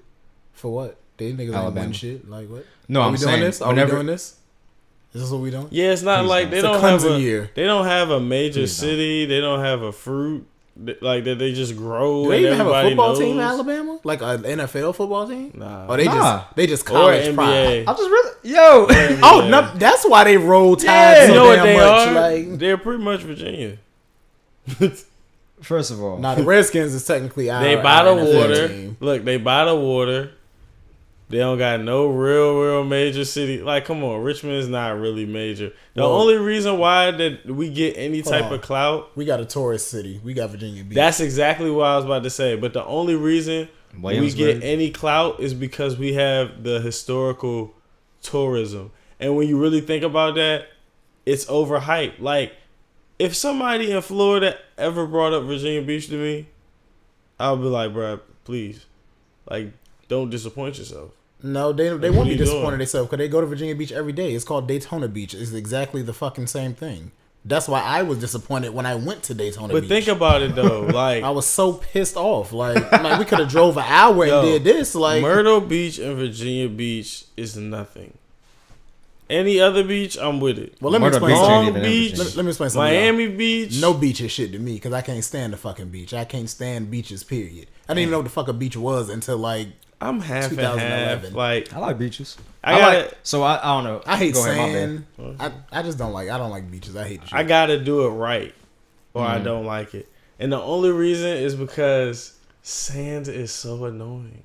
for what? They niggas ain't Alabama. win shit. Like what? No, Are I'm we saying doing this? Are we doing this? Is this what we doing? Yeah, it's not Please like don't. they It's a don't have Clemson year. they don't have a major Please don't. city. They don't have a fruit like that. They just grow. Do they and even have a everybody football knows. team in Alabama? Like an NFL football team? Nah. Or they Nah. just Or college pride. NBA. I just really Oh Yeah. no, that's why they roll Tide Yeah. so You know what damn they much. are? Like, They're pretty much Virginia. First of all, nah, the Redskins is technically our They buy the NFL water. team. Look, they buy the water. They don't got no real major city. Like, come on, Richmond is not really major. The Well, only reason why that we get any hold type on. of clout, We got a tourist city. We got Virginia Beach. that's exactly what I was about to say. But the only reason we Williamsburg. get any clout is because we have the historical tourism. And when you really think about that, it's overhyped. Like, if somebody in Florida ever brought up Virginia Beach to me, I'll be like, bruh, please, like, don't disappoint yourself. No, they What won't are be you disappointed doing? themselves because they go to Virginia Beach every day. It's called Daytona Beach. It's exactly the fucking same thing. That's why I was disappointed when I went to Daytona But Beach. think about it though, like I was so pissed off. Like we could have drove an hour and Yo, did this. Like Myrtle Beach and Virginia Beach is nothing. Any other beach, I'm with it. well, let me Myrtle explain Beach ain't something. Long even in Beach, Virginia. Let me explain something. Miami Beach. No beach is shit to me because I can't stand the fucking beach. I can't stand beaches. Period. I didn't even know what the fuck a beach was until like I'm half and 2011. half. Like I like beaches. I gotta, like. So I don't know. I hate Go ahead, my sand. bad. I just don't like. I don't like beaches. I hate the shit. I gotta do it right, or I don't like it. And the only reason is because sand is so annoying.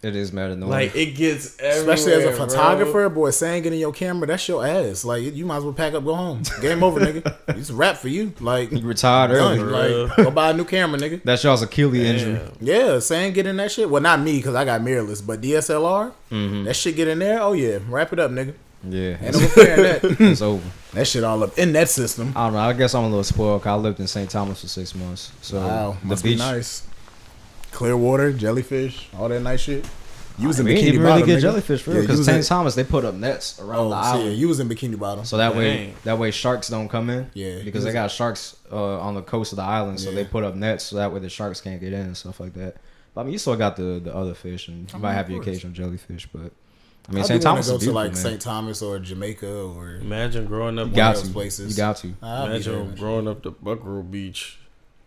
It is mad annoying. Like it gets everywhere, Especially as a bro. photographer, boy, saying it in your camera, that's your ass. Like you might as well pack up, go home. Game over, nigga. It's a wrap for you. Like you retired done. early. Like go buy a new camera, nigga. That's y'all's Achilles Damn. injury. Yeah, saying get in that shit. Well, not me because I got mirrorless, but DSLR, Mm-hmm. that shit get in there. Oh yeah, wrap it up, nigga. Yeah, Ain't no repairing that. it's over. That shit all up in that system. I don't know. I guess I'm a little spoiled. 'Cause I lived in St. Thomas for 6 months. So Wow, the must beach. be nice. Clear water, jellyfish, all that nice shit. You was in We didn't Bikini even Bottom, really get nigga. jellyfish for Yeah, real you because was St. in- Thomas they put up nets around the Oh, so yeah, island. you was in Bikini Bottom. So that Dang. way sharks don't come in. Yeah, Because they got sharks on the coast of the island, so Yeah. they put up nets so that way the sharks can't get in and stuff like that. But I mean, you still got the other fish, and you might have your course. occasional jellyfish. But I mean, I St. do wanna Thomas go is to beautiful, like man. St. Thomas or Jamaica or Imagine growing up. You got those to. places. You got to. I'll be there. Imagine growing up to Buckrow Beach,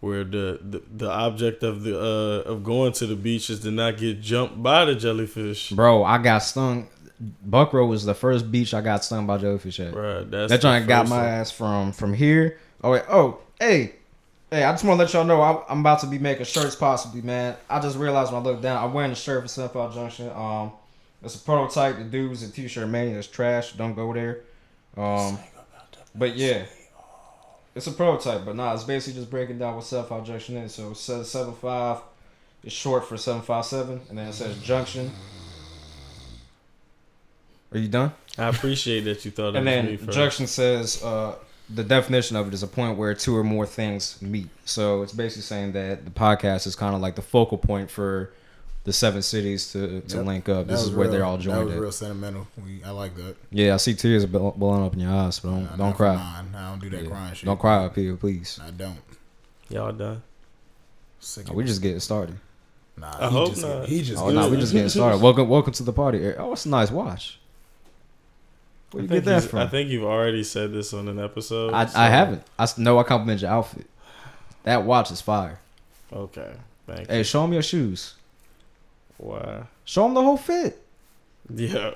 where the object of the of going to the beach is to not get jumped by the jellyfish. Bro, I got stung. Buckrow was the first beach I got stung by jellyfish at. Bruh, that's That the joint got first my one. ass from here. Oh wait, hey, I just want to let y'all know I'm about to be making shirts possibly, man. I just realized when I looked down, I'm wearing a shirt for 75JUNCTION. It's a prototype. The dude's a t-shirt mania. It's trash. Don't go there. But yeah, it's a prototype. But nah, it's basically just breaking down what self-junction is. So it says 75 is short for 757, and then it says junction. Are you done? I appreciate that you thought of me And then first. junction says the definition of it is a point where two or more things meet. So it's basically saying that the podcast is kind of like the focal point for the 7 cities to link up. This is where they're all joined. That was at. real sentimental. I like that. Yeah, I see tears blowing up in your eyes, but don't cry. I don't do that crying shit. Don't cry up here, please. I don't. Y'all done? We just getting started. Nah, I hope not. He just. Oh no, we just getting started. Welcome to the party. Oh, it's a nice watch. Where you get that from? I think you've already said this on an episode. I haven't. I compliment your outfit. That watch is fire. Okay, thank you. Hey, show them your shoes. Why? Show them the whole fit. Yeah.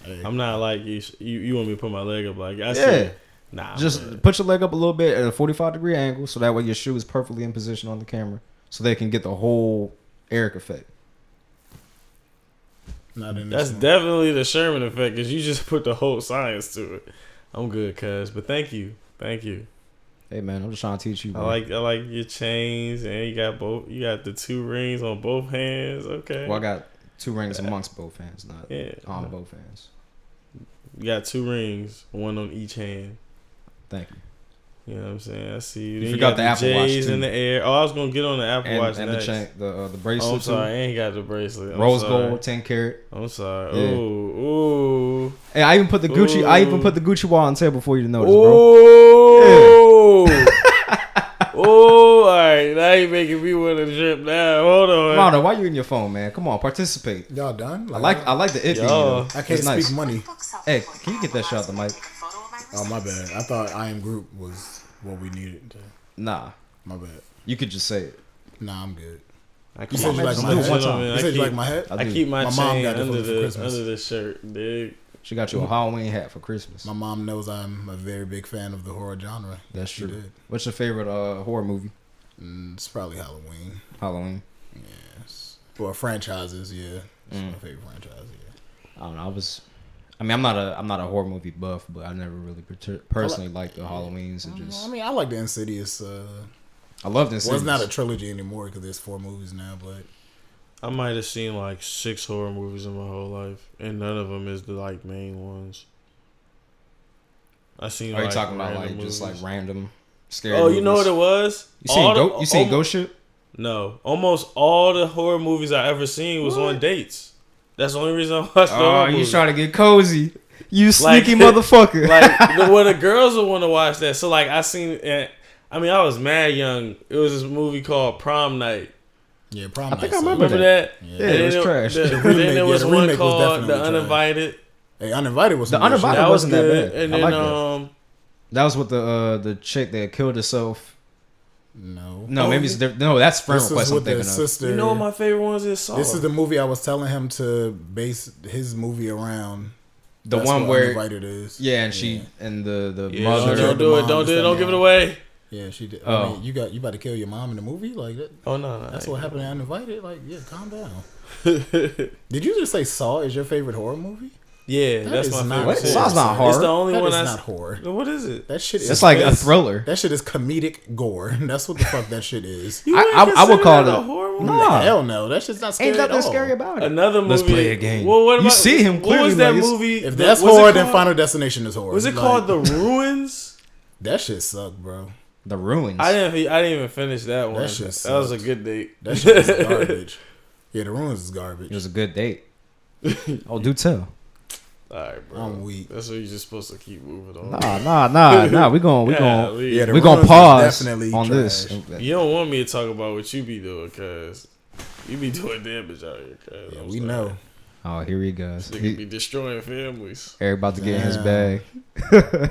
Hey. I'm not like you. You want me to put my leg up like I said? Nah. Just put your leg up a little bit at a 45-degree angle, so that way your shoe is perfectly in position on the camera, so they can get the whole Aric effect. Not in That's this one. definitely the Sherman effect, because you just put the whole science to it. I'm good, cuz. But thank you. Hey man, I'm just trying to teach you. I Bro. like your chains, and you got both. You got the 2 rings on both hands. Okay. Well, I got 2 rings amongst both hands, not on both hands. You got 2 rings, 1 on each hand. Thank you. You know what I'm saying? I see you. You Then forgot got the Apple Watch, J's too. in the air. Oh, I was gonna get on the Apple Watch And next. the bracelet. Oh, I'm sorry, I too. ain't got the bracelet. I'm Rose sorry. gold, 10 karat. I'm sorry. Yeah. Ooh. Hey, I even put the Gucci. Ooh. I even put the Gucci wall on the table for you to notice, bro. Ooh. Oh, all right. Now you making me want to drip now. Hold on. Rondo, why you in your phone, man? Come on, participate. Y'all done? I like the icky. Yo. I can't It's speak nice. money. Hey, can you get that shot out the mic? Oh my bad. I thought I Am Group was what we needed. Nah, My bad. you could just say it. Nah, I'm good. I You keep said you man, like just my do it one hat. time. You said you like my hat. I keep my My mom chain got it for under me for Christmas. the shirt, dude. She got you a Halloween hat for Christmas. My mom knows I'm a very big fan of the horror genre. That's She true. did. What's your favorite horror movie? It's probably Halloween. Halloween. Yes. Well, franchises, yeah. It's my favorite franchise, yeah. I don't know. I'm not a horror movie buff, but I never really personally liked the Halloweens. It just I mean, I like the Insidious. I love this. Well, it's not a trilogy anymore because there's 4 movies now, but I might have seen like 6 horror movies in my whole life, and none of them is the like main ones. I seen. Are you like, talking about random like just movies. like random scary? Oh, you know what movies? it was? You seen Ghost Ship? No, almost all the horror movies I ever seen was on dates. That's the only reason I watched the horror Oh, you movies. trying to get cozy? You Like- sneaky motherfucker! Well, the girls would want to watch that. So like I seen, I mean, I was mad young. It was this movie called Prom Night. yeah, Prom I think Night I sucks. remember Remember that? Yeah, it was trash. Then remake- there was the one remake was called definitely The trash. Uninvited. Hey, Uninvited was The some good Uninvited shit. That was wasn't that good. bad. And I then like that was with the chick that killed herself. No. No, maybe it's different. No, that's Firm This Request. is I'm with the thinking of. sister. you know what my favorite ones is? Saw. This is the movie I was telling him to base his movie around. The That's one what where Uninvited is. yeah, and she and the Yeah, mother. don't do it. Don't do it. Don't give it away. Yeah, she did. Oh. I mean, you about to kill your mom in the movie? Like that? Oh no, That's what happened in Uninvited? Like, yeah, calm down. Did you just say Saw is your favorite horror movie? Yeah, That that's is my not favorite. What? shit. Saw's not horror. It's the only That one is I. not horror. What is it? That shit is. It's like a Suspense. thriller. That shit is comedic gore. That's what the fuck that shit is. You I- ain't I would consider call that it- a horror movie? Nah. Hell no. That shit's not scary Ain't at nothing all. scary about it. Another movie. Let's play a game. Well, what You about, see him What was clearly, that like, it's- movie? If that's was it horror, then called- Final Destination is horror. Was it Like, called The Ruins? That shit sucked, bro. The Ruins. I didn't even finish that one. That shit That was a sucked. good date. That shit is garbage. Yeah, The Ruins is garbage. It was a good date. Oh, do tell. All right, bro. I'm weak. That's what you're just supposed to keep moving on. Nah. We gon' Yeah, The we gonna Ruins is pause definitely on this. trash. You don't want me to talk about what you be doing, cause you be doing damage out here. Cause Yeah, I'm we sorry. know. Oh, here he goes. Nigga be destroying families. Eric about to get in his Damn. bag.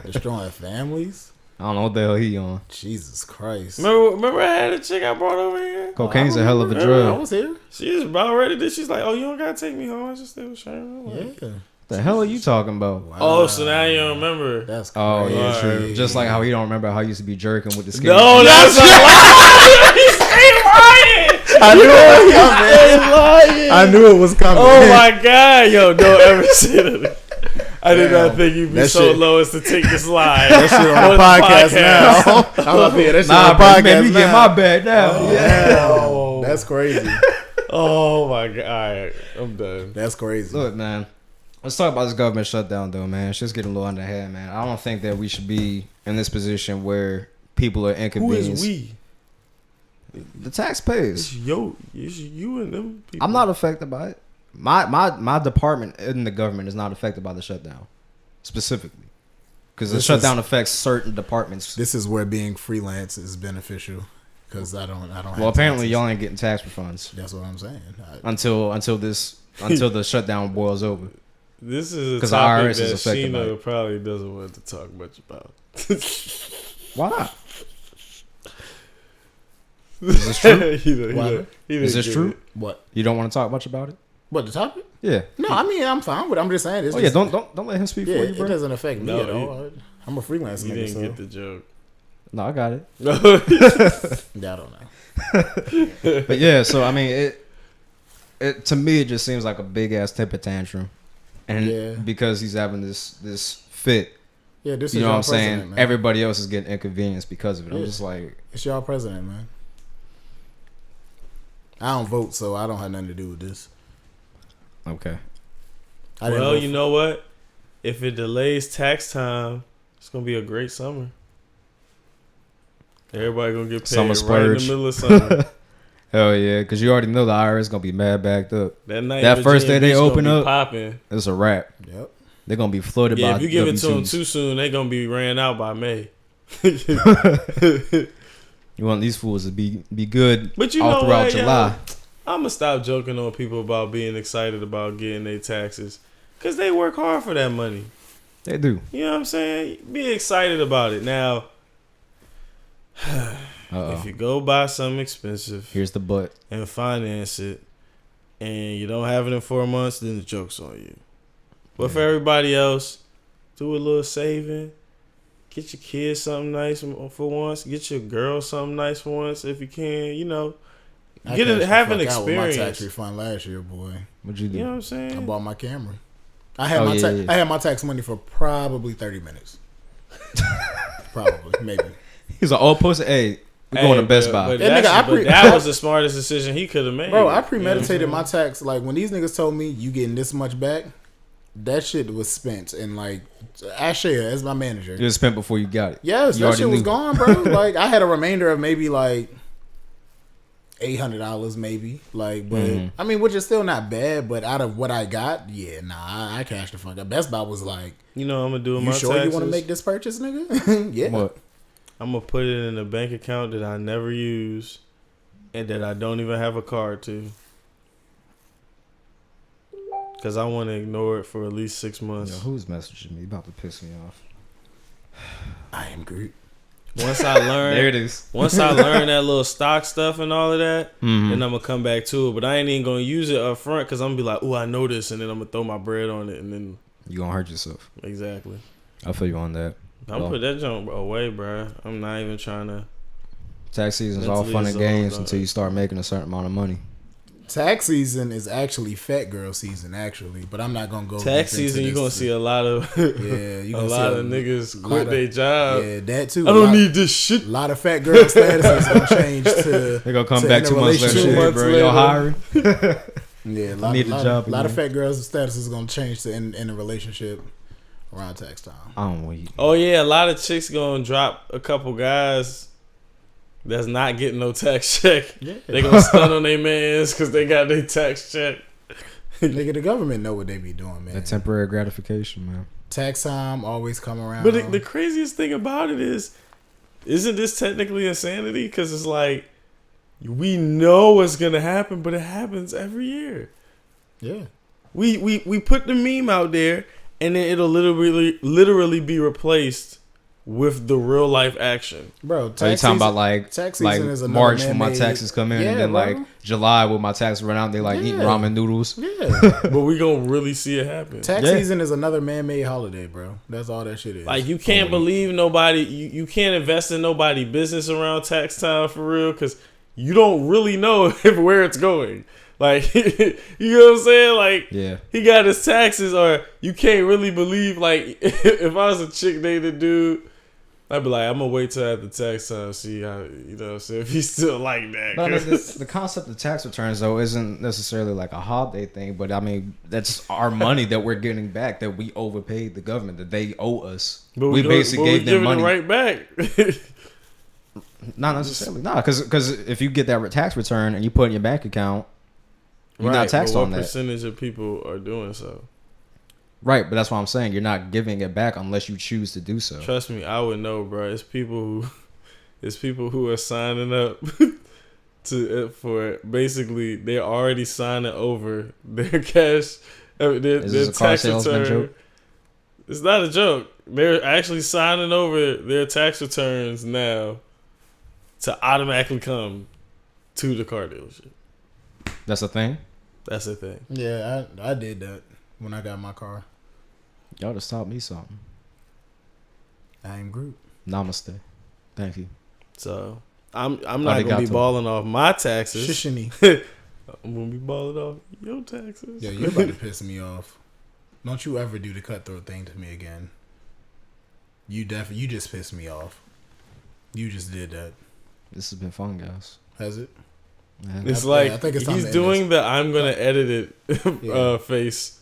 Destroying families? I don't know what the hell he on. Jesus Christ. Remember I had a chick I brought over here? Cocaine's a hell of a remember. I drug. was here. She was about ready to. She's like, oh, you don't gotta take me home. I just stay with Sherm. I'm like, Yeah. The hell are you talking about? Wow. oh, so now you don't remember. That's Oh crazy. yeah, true. Alright. Just like how he don't remember how he used to be jerking with the skin. No, that's a lie. He's lying. I knew it was coming. He's lying. I knew it was coming. Oh my god, yo, don't ever say that. I did not think you'd be That so shit- low as to take the slide. That shit on the podcast now. I'm about to hear that shit on the podcast man, you get now. my bag now. Oh. That's crazy. Oh my god! All right, I'm done. That's crazy. Look, man. Let's talk about this government shutdown, though, man. It's just getting a little underhand, man. I don't think that we should be in this position where people are Who inconvenienced. is we? The taxpayers. It's you and them people. I'm not affected by it. My department in the government is not affected by the shutdown, specifically, because the shutdown affects certain departments. This is where being freelance is beneficial because I don't. Well, apparently y'all ain't getting tax refunds That's what I'm saying. until the shutdown boils over. This is a 'Cause the topic IRS is that affected by Shiino it. probably doesn't want to talk much about. Why not? Is this true? He Is this true? What? You don't want to talk much about it? What, the topic? Yeah. No, I mean I'm fine with it. I'm just saying. It's Oh yeah. just, Don't let him speak Yeah, for you, it bro. doesn't affect me No, at all. I'm a freelance You nigga, didn't so get the joke. No, I got it. yeah, I don't know. But yeah, so I mean, it to me it just seems like a big ass temper tantrum, and Yeah. because he's having this fit, Yeah, this is you know what y'all I'm saying? president, man. Everybody else is getting inconvenienced because of it. I'm Yeah. just like, It's y'all president, man. I don't vote, so I don't have nothing to do with this. okay, I didn't Well, vote you know what? If it delays tax time, it's gonna be a great summer. Everybody gonna get paid Summer right in splurge. the middle of summer. hell yeah, because you already know the IRS gonna be mad backed up. That night, That first day they Beach gonna open be up, popping. it's a wrap. Yep. They're gonna be flooded Yeah, by if you give it to them W-2s. too soon, they gonna be ran out by May. You want these fools to be good But you all know throughout what, July. I'm gonna stop joking on people about being excited about getting their taxes, cause they work hard for that money. They do. You know what I'm saying? Be excited about it. Now, Uh-oh. if you go buy something expensive Here's the but. and finance it, and you don't have it in 4 months, then the joke's on you. But for everybody else, do a little saving. Get your kids something nice for once. Get your girl something nice for once if you can. You know, I get it. cashed Have the an fuck out with my tax experience. refund last year, boy. What'd you do? You know what I'm I saying? bought my camera. I had Oh, my yeah, yeah. I had my tax money for probably 30 minutes. Probably, maybe. He's like, oh, post. Hey, we're going to Best Buy. But, That that's- nigga, but that was the smartest decision he could have made. Bro, I You know what I'm premeditated my saying? tax. Like when these niggas told me you getting this much back, that shit was spent. And like, Ashaya as my manager. It was spent before you got it. Yes, You that already shit was knew. gone, bro. Like I had a remainder of maybe like $800, maybe. Like, but I mean, which is still not bad. But out of what I got, yeah, nah, I cashed the fuck up. Best Buy was like, You know what I'm gonna do with you my sure taxes? you want to make this purchase, nigga? Yeah. What? I'm gonna put it in a bank account that I never use and that I don't even have a card to. Cause I want to ignore it for at least 6 months. Yo, who's messaging me? About to piss me off. I am Groot. Once I learn, There it is. once I learn that little stock stuff and all of that, Mhm. then I'm gonna come back to it. But I ain't even gonna use it up front because I'm gonna be like, oh, I know this, and then I'm gonna throw my bread on it, and then You gonna hurt yourself. exactly. I feel you on that. I'm Well, put that junk away, bro. I'm not even trying to. tax season's all Mentally fun and it's games all until you start making a certain amount of money. Tax season is actually fat girl season, actually. But I'm not gonna go. Tax deep into season, you're this. gonna see a lot of Yeah, you a gonna lot see of niggas lot quit of- their job. Yeah, that too. I don't need this shit. A lot of fat girl status is gonna change to. They're gonna come to back in a 2 months later. relationship. Hey, 2 bro, months y'all later. hiring? Yeah, Need a job lot of again. fat girls' status is gonna change to in a relationship around tax time. I don't wait. Oh yeah, a lot of chicks gonna drop a couple guys that's not getting no tax check. Yeah, They gonna stun on their mans because they got their tax check. nigga, the government know what they be doing, man. That temporary gratification, man. Tax time always come around. But the craziest thing about it is, isn't this technically insanity? Because it's like we know what's gonna happen, but it happens every year. yeah, We put the meme out there, and then it'll literally be replaced with the real life action. bro. So you Tax talking season, about like tax season is another March when my man-made- taxes come in, Yeah, and then bro. like July when my taxes run out, they like eating Yeah. ramen noodles. Yeah, But we gonna really see it happen. tax Yeah. season is another man-made holiday, bro. That's all that shit is. Like you can't believe nobody. You can't invest in nobody business around tax time for real because you don't really know where it's going. Like, you know what I'm saying? Like, Yeah. he got his taxes, or you can't really believe, like, if I was a chick dating dude, I'd be like, I'm gonna wait till after tax time, see how, you know what I'm saying, if he's still like that. But I mean, the concept of tax returns, though, isn't necessarily like a holiday thing, but I mean, that's our money that we're getting back, that we overpaid the government, that they owe us. But we basically gave them money. It right back. Not necessarily. No, because if you get that tax return and you put it in your bank account, you're not taxed on that. What percentage of people are doing so? Right, but that's what I'm saying. You're not giving it back unless you choose to do so. Trust me, I would know, bro. It's people who are signing up for basically they're already signing over their cash, their tax return. Joke? It's not a joke. They're actually signing over their tax returns now to automatically come to the car dealership. That's a thing? That's a thing. Yeah, I did that when I got my car. Y'all just taught me something. I am Groot. Namaste. Thank you. So I'm not gonna be balling off my taxes. Shishini. I'm gonna be balling off your taxes. Yeah, you're about to piss me off. Don't you ever do the cutthroat thing to me again. You just pissed me off. You just did that. This has been fun, guys. Has it? Yeah. It's like I think it's time he's to doing the I'm gonna edit it face.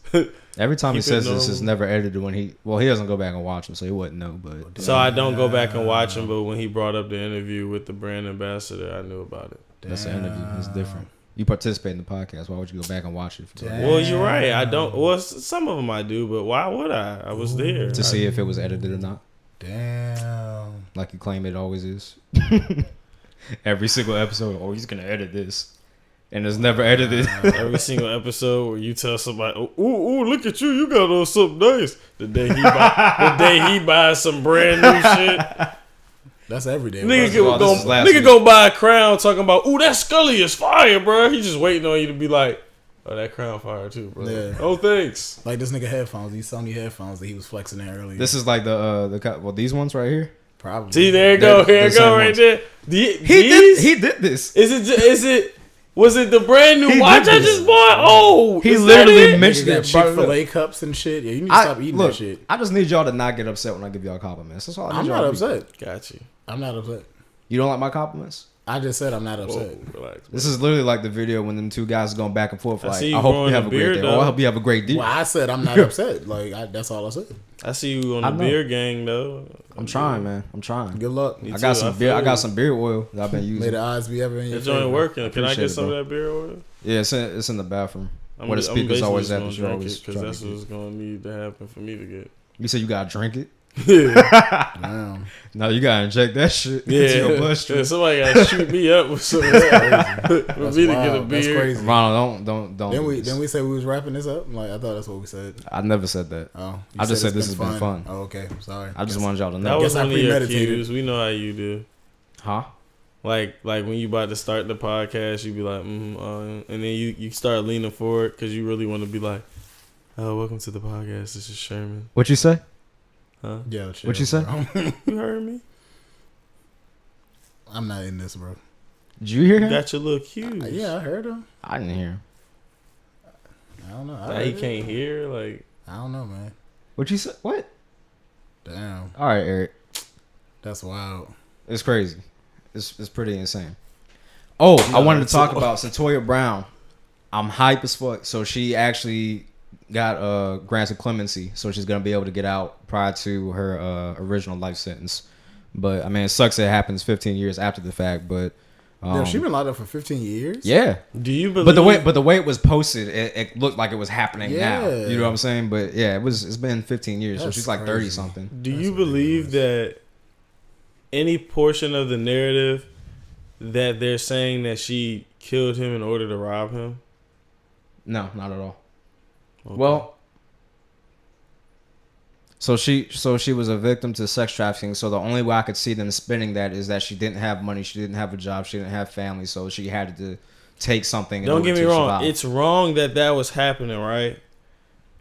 Every time he Keep says it this, it's never edited when he doesn't go back and watch them, so he wouldn't know. But So I don't go back and watch him. But when he brought up the interview with the brand ambassador, I knew about it. that's an interview. It's different. You participate in the podcast. Why would you go back and watch it? Well, you're right. I don't. Well, some of them I do, but why would I? I was there To see if it was edited or not. Damn. Like you claim it always is. Every single episode, oh, he's gonna edit this, and it's never edited. Every single episode where you tell somebody, "Ooh, look at you! You got on something nice." The day he buys some brand new shit. That's every day. Nigga go buy a crown talking about, "Ooh, that Scully is fire, bro." He just waiting on you to be like, "Oh, that crown fire too, bro." Yeah. Oh, thanks. Like this nigga headphones, these Sony headphones that he was flexing in earlier. This is like these ones right here. Probably. See, there you go. Here you go, right ones. there. He did this. Was it the brand new watch I just bought? Oh, he literally Niggas mentioned got it. Chick-fil-A cups and shit. Yeah, you need to stop eating that shit. I just need y'all to not get upset when I give y'all compliments. That's all. I'm not upset. Got you. I'm not upset. You don't like my compliments? I just said I'm not upset. Whoa, relax, This is literally like the video when them two guys are going back and forth. Like, see you I hope growing you have a a great beard, day. though. Oh, I hope you have a great day. Well, I said I'm not upset. Like that's all I said. I see you on I the know. beer gang though. I'm trying, man. I'm trying. Good luck. Me I got too, some I beer. feel I got you. some beard oil that I've been May using. the odds be ever in your The joint favor. working. Can I appreciate get it, some bro. of that beer oil? Yeah, it's in the bathroom. I'm Where the speaker's basically always just at. gonna But you drink always it because try to that's get what's gonna need to happen for me to get. You said you gotta drink it. Yeah, Damn. No, you gotta inject that shit into your bloodstream. yeah. Somebody gotta shoot me up with some of that for That's me to wild. get a That's beer. crazy. Ronald, don't. Then we say we was wrapping this up. Like I thought that's what we said. I never said that. Oh, you I just said it's this has been fun. Oh, okay. Sorry. I just wanted y'all to That know. was Guess I one of your premeditated. cues. We know how you do. Huh? Like when you about to start the podcast, you be like, and then you start leaning forward because you really want to be like, "Oh, welcome to the podcast. This is Sherman." What you say? Huh? Yeah. Chill, What you say? bro. You heard me? I'm not in this, bro. Did you hear You him? got your little cues. Yeah, I heard him. I didn't hear him. I don't know. That he can't hear. Like, I don't know, man. What you say? What? Damn, All right, Eric. that's wild. It's crazy. It's pretty insane. Oh, I wanted to talk about Cyntoia Brown. I'm hype as fuck. So she actually got granted clemency, so she's gonna be able to get out prior to her original life sentence. But I mean, it sucks that it happens 15 years after the fact. But Damn, she been locked up for 15 years. yeah. do you believe? But the way it was posted, it looked like it was happening now. Yeah. You know what I'm saying? But yeah, it's been 15 years, so That's she's like 30 crazy. something. Do That's you believe that any portion of the narrative that they're saying that she killed him in order to rob him? No, not at all. Okay. Well, so she was a victim to sex trafficking. So the only way I could see them spinning that is that she didn't have money, she didn't have a job, she didn't have family, so she had to take something. Don't get me wrong. Survive. It's wrong that was happening, right?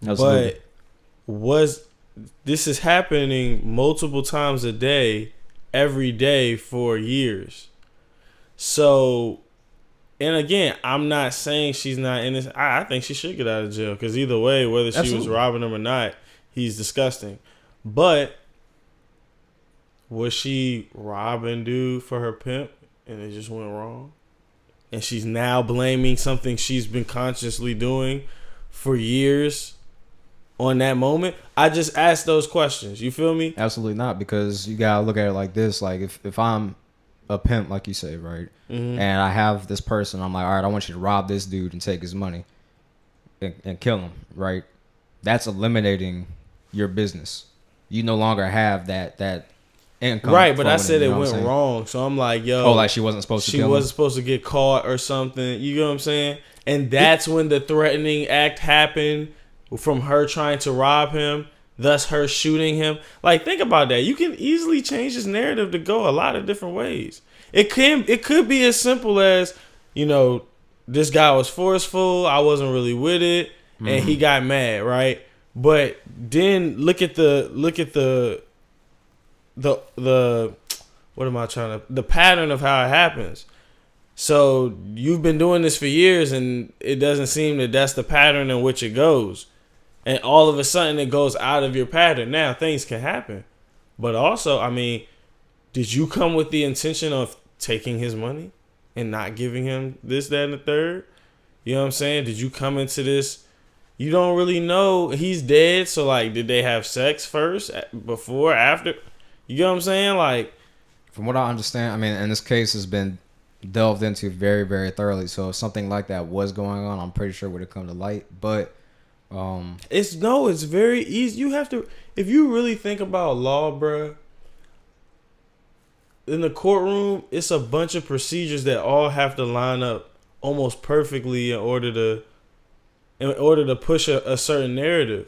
Absolutely. But this is happening multiple times a day, every day for years. So And again, I'm not saying she's not innocent. I think she should get out of jail because either way, whether she was robbing him or not, he's disgusting. But was she robbing dude for her pimp and it just went wrong? And she's now blaming something she's been consciously doing for years on that moment? I just asked those questions. You feel me? Absolutely not, because you gotta look at it like this. Like if I'm a pimp, like you say, right? Mm-hmm. And I have this person, I'm like, all right, I want you to rob this dude and take his money and kill him, right? That's eliminating your business. You no longer have that income. Right, but I said it went wrong. So I'm like, yo. Like she wasn't supposed to kill him? She wasn't supposed to get caught or something. You know what I'm saying? And that's when the threatening act happened from her trying to rob him, thus her shooting him. Like, think about that. You can easily change his narrative to go a lot of different ways. It could be as simple as, you know, this guy was forceful, I wasn't really with it, and he got mad, right? But then look at the what am I trying to, the pattern of how it happens. So you've been doing this for years and it doesn't seem that that's the pattern in which it goes. And all of a sudden it goes out of your pattern. Now things can happen. But also, I mean, did you come with the intention of taking his money and not giving him this, that, and the third? You know what I'm saying? Did you come into this? You don't really know. He's dead. So like, did they have sex first, before, after? You know what I'm saying? Like, from what I understand, I mean, and this case has been delved into very, very thoroughly. So if something like that was going on, I'm pretty sure it would have come to light. But it's very easy. You have to, if you really think about law, bruh, in the courtroom, it's a bunch of procedures that all have to line up almost perfectly in order to push a certain narrative.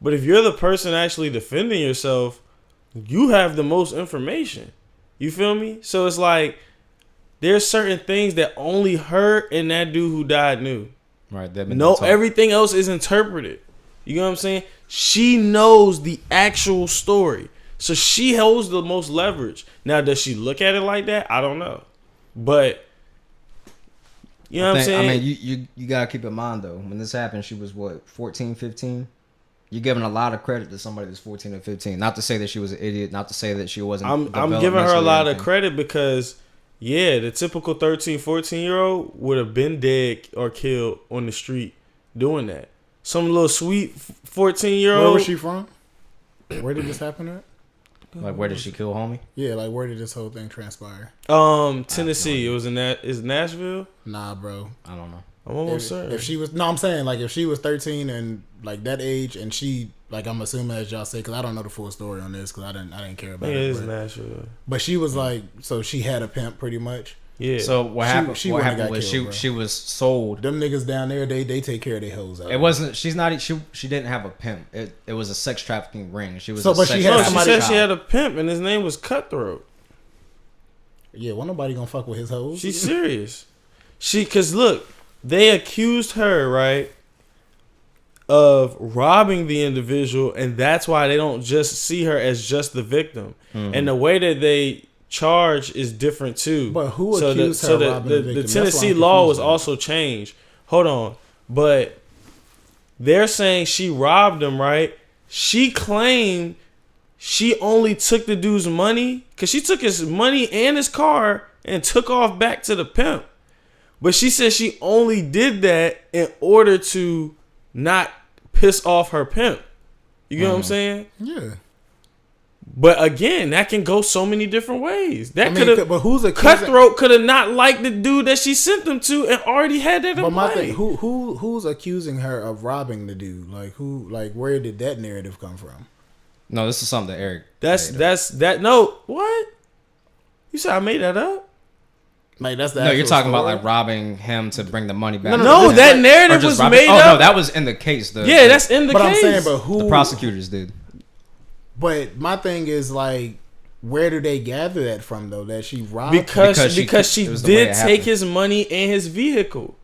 But if you're the person actually defending yourself, you have the most information. You feel me? So it's like there's certain things that only her and that dude who died knew. Right. Everything else is interpreted. You know what I'm saying? She knows the actual story. So she holds the most leverage. Now, does she look at it like that? I don't know. But you know what I'm saying? I mean, you got to keep in mind, though, when this happened, she was, 14, 15? You're giving a lot of credit to somebody that's 14 or 15. Not to say that she was an idiot. Not to say that she wasn't. I'm giving her a lot of credit because, yeah, the typical 13, 14-year-old would have been dead or killed on the street doing that. Some little sweet 14-year-old. Where was she from? Where did this happen at? Like, where did she kill homie? Yeah, like, where did this whole thing transpire? Tennessee. It was in is Nashville? Nah, bro. I don't know. I'm almost certain. If she was, no, I'm saying, like, if she was 13 and like that age, and she, like, I'm assuming, as y'all say, because I don't know the full story on this, because I didn't care about it. It is Nashville. But she was like, so she had a pimp pretty much. Yeah. So what happened? What happened was killed, she was sold. Them niggas down there, they take care of their hoes out. It wasn't. She didn't have a pimp. It was a sex trafficking ring. She was. So, but she said she had a pimp, and his name was Cutthroat. Yeah, well, nobody gonna fuck with his hoes. She's serious. Cause look, they accused her, right, of robbing the individual, and that's why they don't just see her as just the victim. Mm-hmm. And the way that they charge is different too. But who accused her of robbing the victim? The Tennessee law was also changed. Hold on. But they're saying she robbed him, right? She claimed she only took the dude's money because she took his money and his car and took off back to the pimp. But she said she only did that in order to not piss off her pimp. You know what I'm saying? Yeah. But again, that can go so many different ways. But who's a Cutthroat could have not liked the dude that she sent them to and already had that in But my play. thing, who's accusing her of robbing the dude? Like who? Like where did that narrative come from? No, this is something that Aric. That's no what? You said I made that up? Like that's the no. You're talking story? about like robbing him to bring the money back. No, that narrative was made up. Oh no, that was in the case. That's in the case. But I'm saying, but who? The prosecutors did. But my thing is like, where do they gather that from though? That she robbed because she did take his money and his vehicle.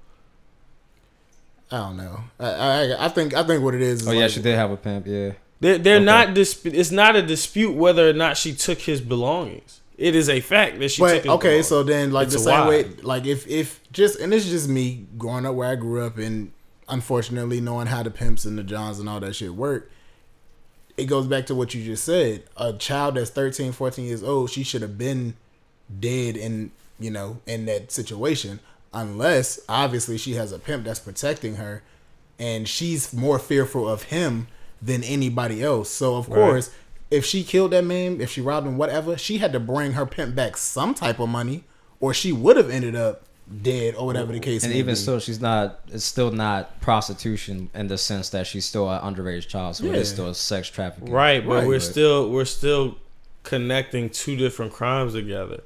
I don't know. I think what it is. Oh yeah, she did have a pimp. Yeah. They're not. It's not a dispute whether or not she took his belongings. It is a fact that she took his okay, dog. so then like It's the same why. way, like if just, and this is just me growing up where I grew up and unfortunately knowing how the pimps and the Johns and all that shit work, it goes back to what you just said. A child that's 13, 14 years old, she should have been dead in that situation, unless obviously she has a pimp that's protecting her and she's more fearful of him than anybody else. So of course, if she killed that man, if she robbed him, whatever, she had to bring her pimp back some type of money, or she would have ended up dead or whatever the case. And may even be. still, it's still not prostitution in the sense that she's still an underage child, so it is still sex trafficking. Right, but Right. we're still connecting two different crimes together.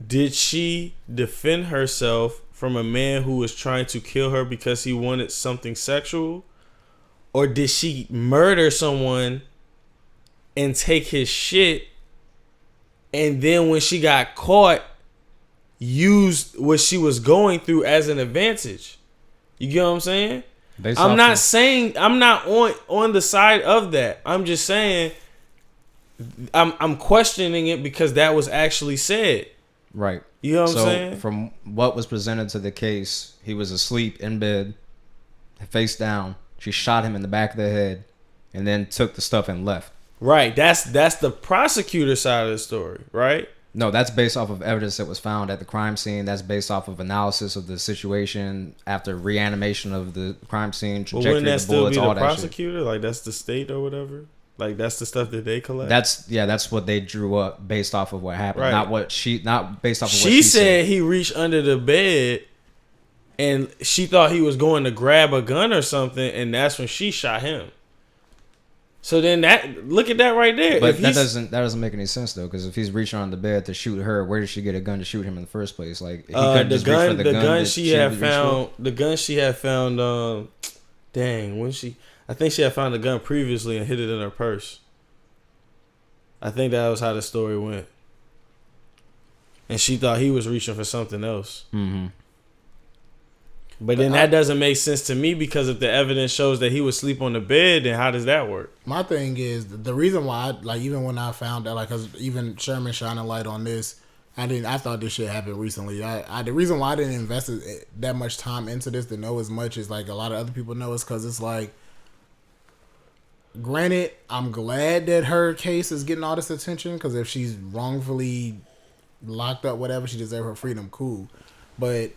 Did she defend herself from a man who was trying to kill her because he wanted something sexual? Or did she murder someone and take his shit, and then when she got caught, used what she was going through as an advantage? You get what I'm saying? I'm not saying I'm not on the side of that. I'm just saying I'm questioning it because that was actually said. Right. You know what I'm So saying? from what was presented to the case, he was asleep in bed, face down. She shot him in the back of the head, and then took the stuff and left. Right. That's the prosecutor side of the story, right? No, that's based off of evidence that was found at the crime scene. That's based off of analysis of the situation after reanimation of the crime scene, Well, trajectory wouldn't that of the still bullets, be all the that shit. prosecutor? Like that's the state or whatever? Like that's the stuff that they collect? That's what they drew up based off of what happened, Right. not based off of what She she said he reached under the bed and she thought he was going to grab a gun or something, and that's when she shot him. So then look at that right there. But If that he's- doesn't make any sense though, because if he's reaching on the bed to shoot her, where did she get a gun to shoot him in the first place? Like he couldn't the just reach for gun, the the gun. gun that she had reached for? found, the gun she had found. Dang, I think she had found the gun previously and hid it in her purse. I think that was how the story went, and she thought he was reaching for something else. Mm-hmm. But then that doesn't make sense to me, because if the evidence shows that he would sleep on the bed, then how does that work? My thing is the reason why, even when I found out, cause even Sherman shining light on this, I thought this shit happened recently. The reason why I didn't invest that much time into this to know as much as like a lot of other people know is because it's like, granted, I'm glad that her case is getting all this attention, because if she's wrongfully locked up, whatever, she deserves her freedom, cool. But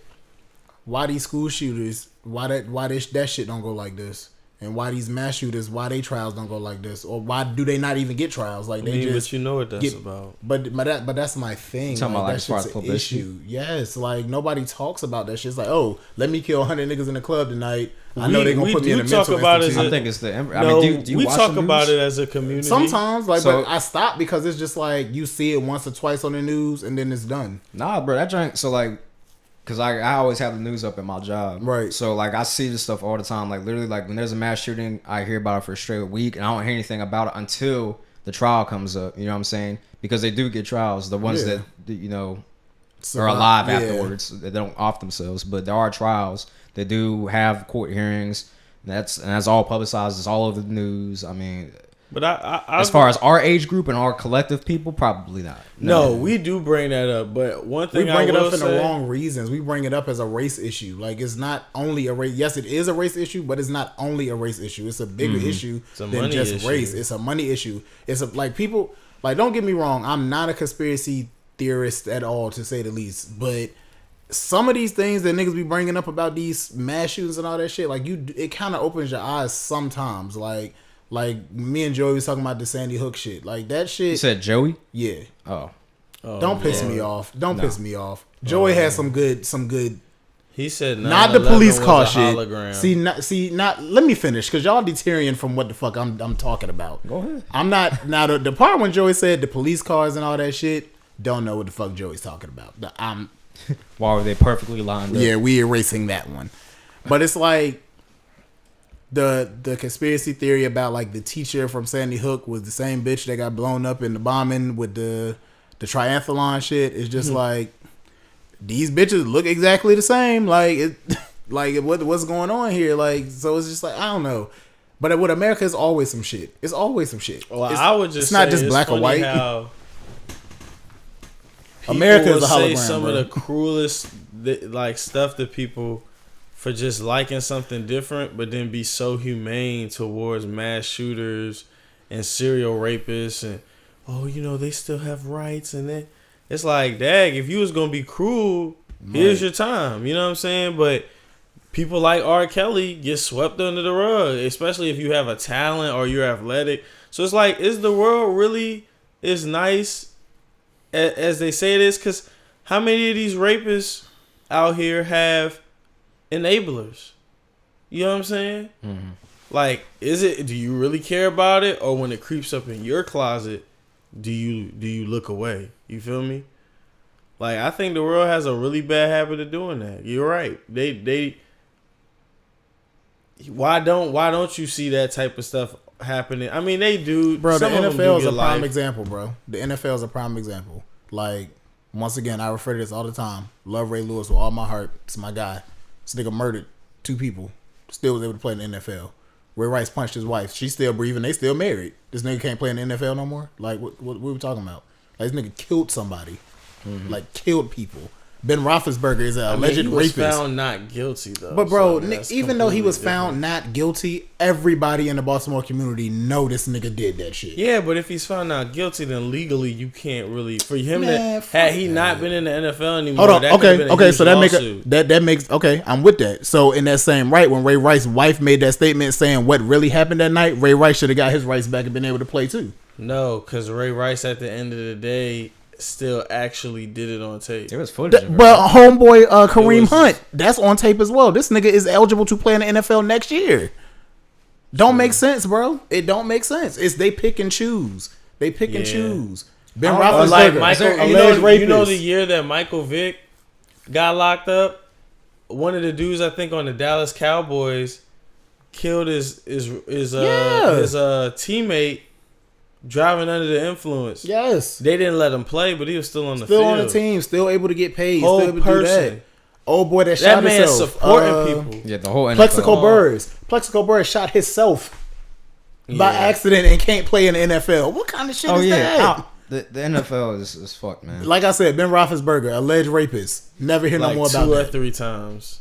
why these school shooters, why that shit don't go like this? And why these mass shooters, why they trials don't go like this? Or why do they not even get trials? Like they just, but you know what that's about. But that's my thing. Talking about, like, that as far shit's as an publicity? issue. Yes, like nobody talks about that shit. It's like, oh, let me kill 100 niggas in the club tonight. I know they're gonna put me in a mental institution. I think it's the. No, do you we watch talk the about news? it as a community. Sometimes, like, So- but I stop because it's just like you see it once or twice on the news and then it's done. Nah, bro, that joint. So like, cause I always have the news up at my job, Right. So like, I see this stuff all the time. Like literally, like when there's a mass shooting, I hear about it for a straight week, and I don't hear anything about it until the trial comes up. You know what I'm saying? Because they do get trials. The ones Yeah. that So, are alive yeah. afterwards. They don't off themselves, but there are trials. They do have court hearings. And that's all publicized. It's all over the news. I mean, But I as far as our age group and our collective people, probably not. no, we do bring that up. But one We thing bring I it will up in say, the wrong reasons. We bring it up as a race issue. Like, it's not only a race. Yes, it is a race issue, but it's not only a race issue. It's a bigger issue a than money just issue. race. It's a money issue. It's like people, like, don't get me wrong. I'm not a conspiracy theorist at all, to say the least. But some of these things that niggas be bringing up about these mass shootings and all that shit, like, it kind of opens your eyes sometimes. Like me and Joey was talking about the Sandy Hook shit. Like, that shit. You said Joey? Yeah. Oh, Don't piss me off. Don't piss me off. Joey has some good. he said Not the 9/11 police was car a shit. hologram. Not. Let me finish, because y'all deterring from what the fuck I'm talking about. go ahead. I'm not now the part when Joey said the police cars and all that shit. Don't know what the fuck Joey's talking about. Why were they perfectly lined up? Yeah, we erasing that one. But it's like the conspiracy theory about like the teacher from Sandy Hook was the same bitch that got blown up in the bombing with the triathlon shit. It's just like these bitches look exactly the same. Like it, like what's going on here? Like, so it's just like, I don't know. But with America, it's always some shit. It's always some shit. Well, it's, I would just it's not say just black or funny white. how America is a say hologram, some bro. of the cruelest like stuff to people for just liking something different, but then be so humane towards mass shooters and serial rapists and they still have rights, and then it's like, dag, if you was gonna be cruel, here's your time. You know what I'm saying? But people like R. Kelly get swept under the rug, especially if you have a talent or you're athletic. So it's like, is the world really as nice as they say it is? Because how many of these rapists out here have enablers? You know what I'm saying? Mm-hmm. Like, do you really care about it? Or when it creeps up in your closet, do you look away? You feel me? Like, I think the world has a really bad habit of doing that. You're right. Why don't you see that type of stuff happening? I mean, they do. Bro, the NFL is a prime life. example, bro. The NFL is a prime example. Like, once again, I refer to this all the time. Love Ray Lewis with all my heart. It's my guy. This nigga murdered 2 people. Still was able to play in the NFL. Ray Rice punched his wife. She's still breathing. They still married. This nigga can't play in the NFL no more? Like, what we talking about? Like, this nigga killed somebody. Mm-hmm. Like, killed people. Ben Roethlisberger is an alleged he was rapist. Found not guilty though. But bro, so even though he was different. found not guilty, everybody in the Baltimore community know this nigga did that shit. Yeah, but if he's found not guilty, then legally you can't really for him had he not been in the NFL anymore. Hold on, okay, so that makes okay. I'm with that. So in that same right, when Ray Rice's wife made that statement saying what really happened that night, Ray Rice should have got his rights back and been able to play too. No, because Ray Rice at the end of the day still actually did it on tape. There was footage. But homeboy Kareem Hunt, that's on tape as well. This nigga is eligible to play in the NFL next year. Don't make sense, bro. It don't make sense. It's they pick and choose. They pick and choose. Ben Roethlisberger, like Michael, you know the year that Michael Vick got locked up, one of the dudes I think on the Dallas Cowboys killed his teammate. Driving under the influence. Yes. They didn't let him play, but he was still on the field. field. Still on the team. Still able to get paid. Whole still able to person. do that. Old boy that That shot man himself. supporting people. Yeah, the whole NFL. Plexico Burrs shot himself by accident and can't play in the NFL. What kind of shit is that? The NFL is fucked, man. Like I said, Ben Roethlisberger, alleged rapist. Never hear no more about 2 or that. 3 times.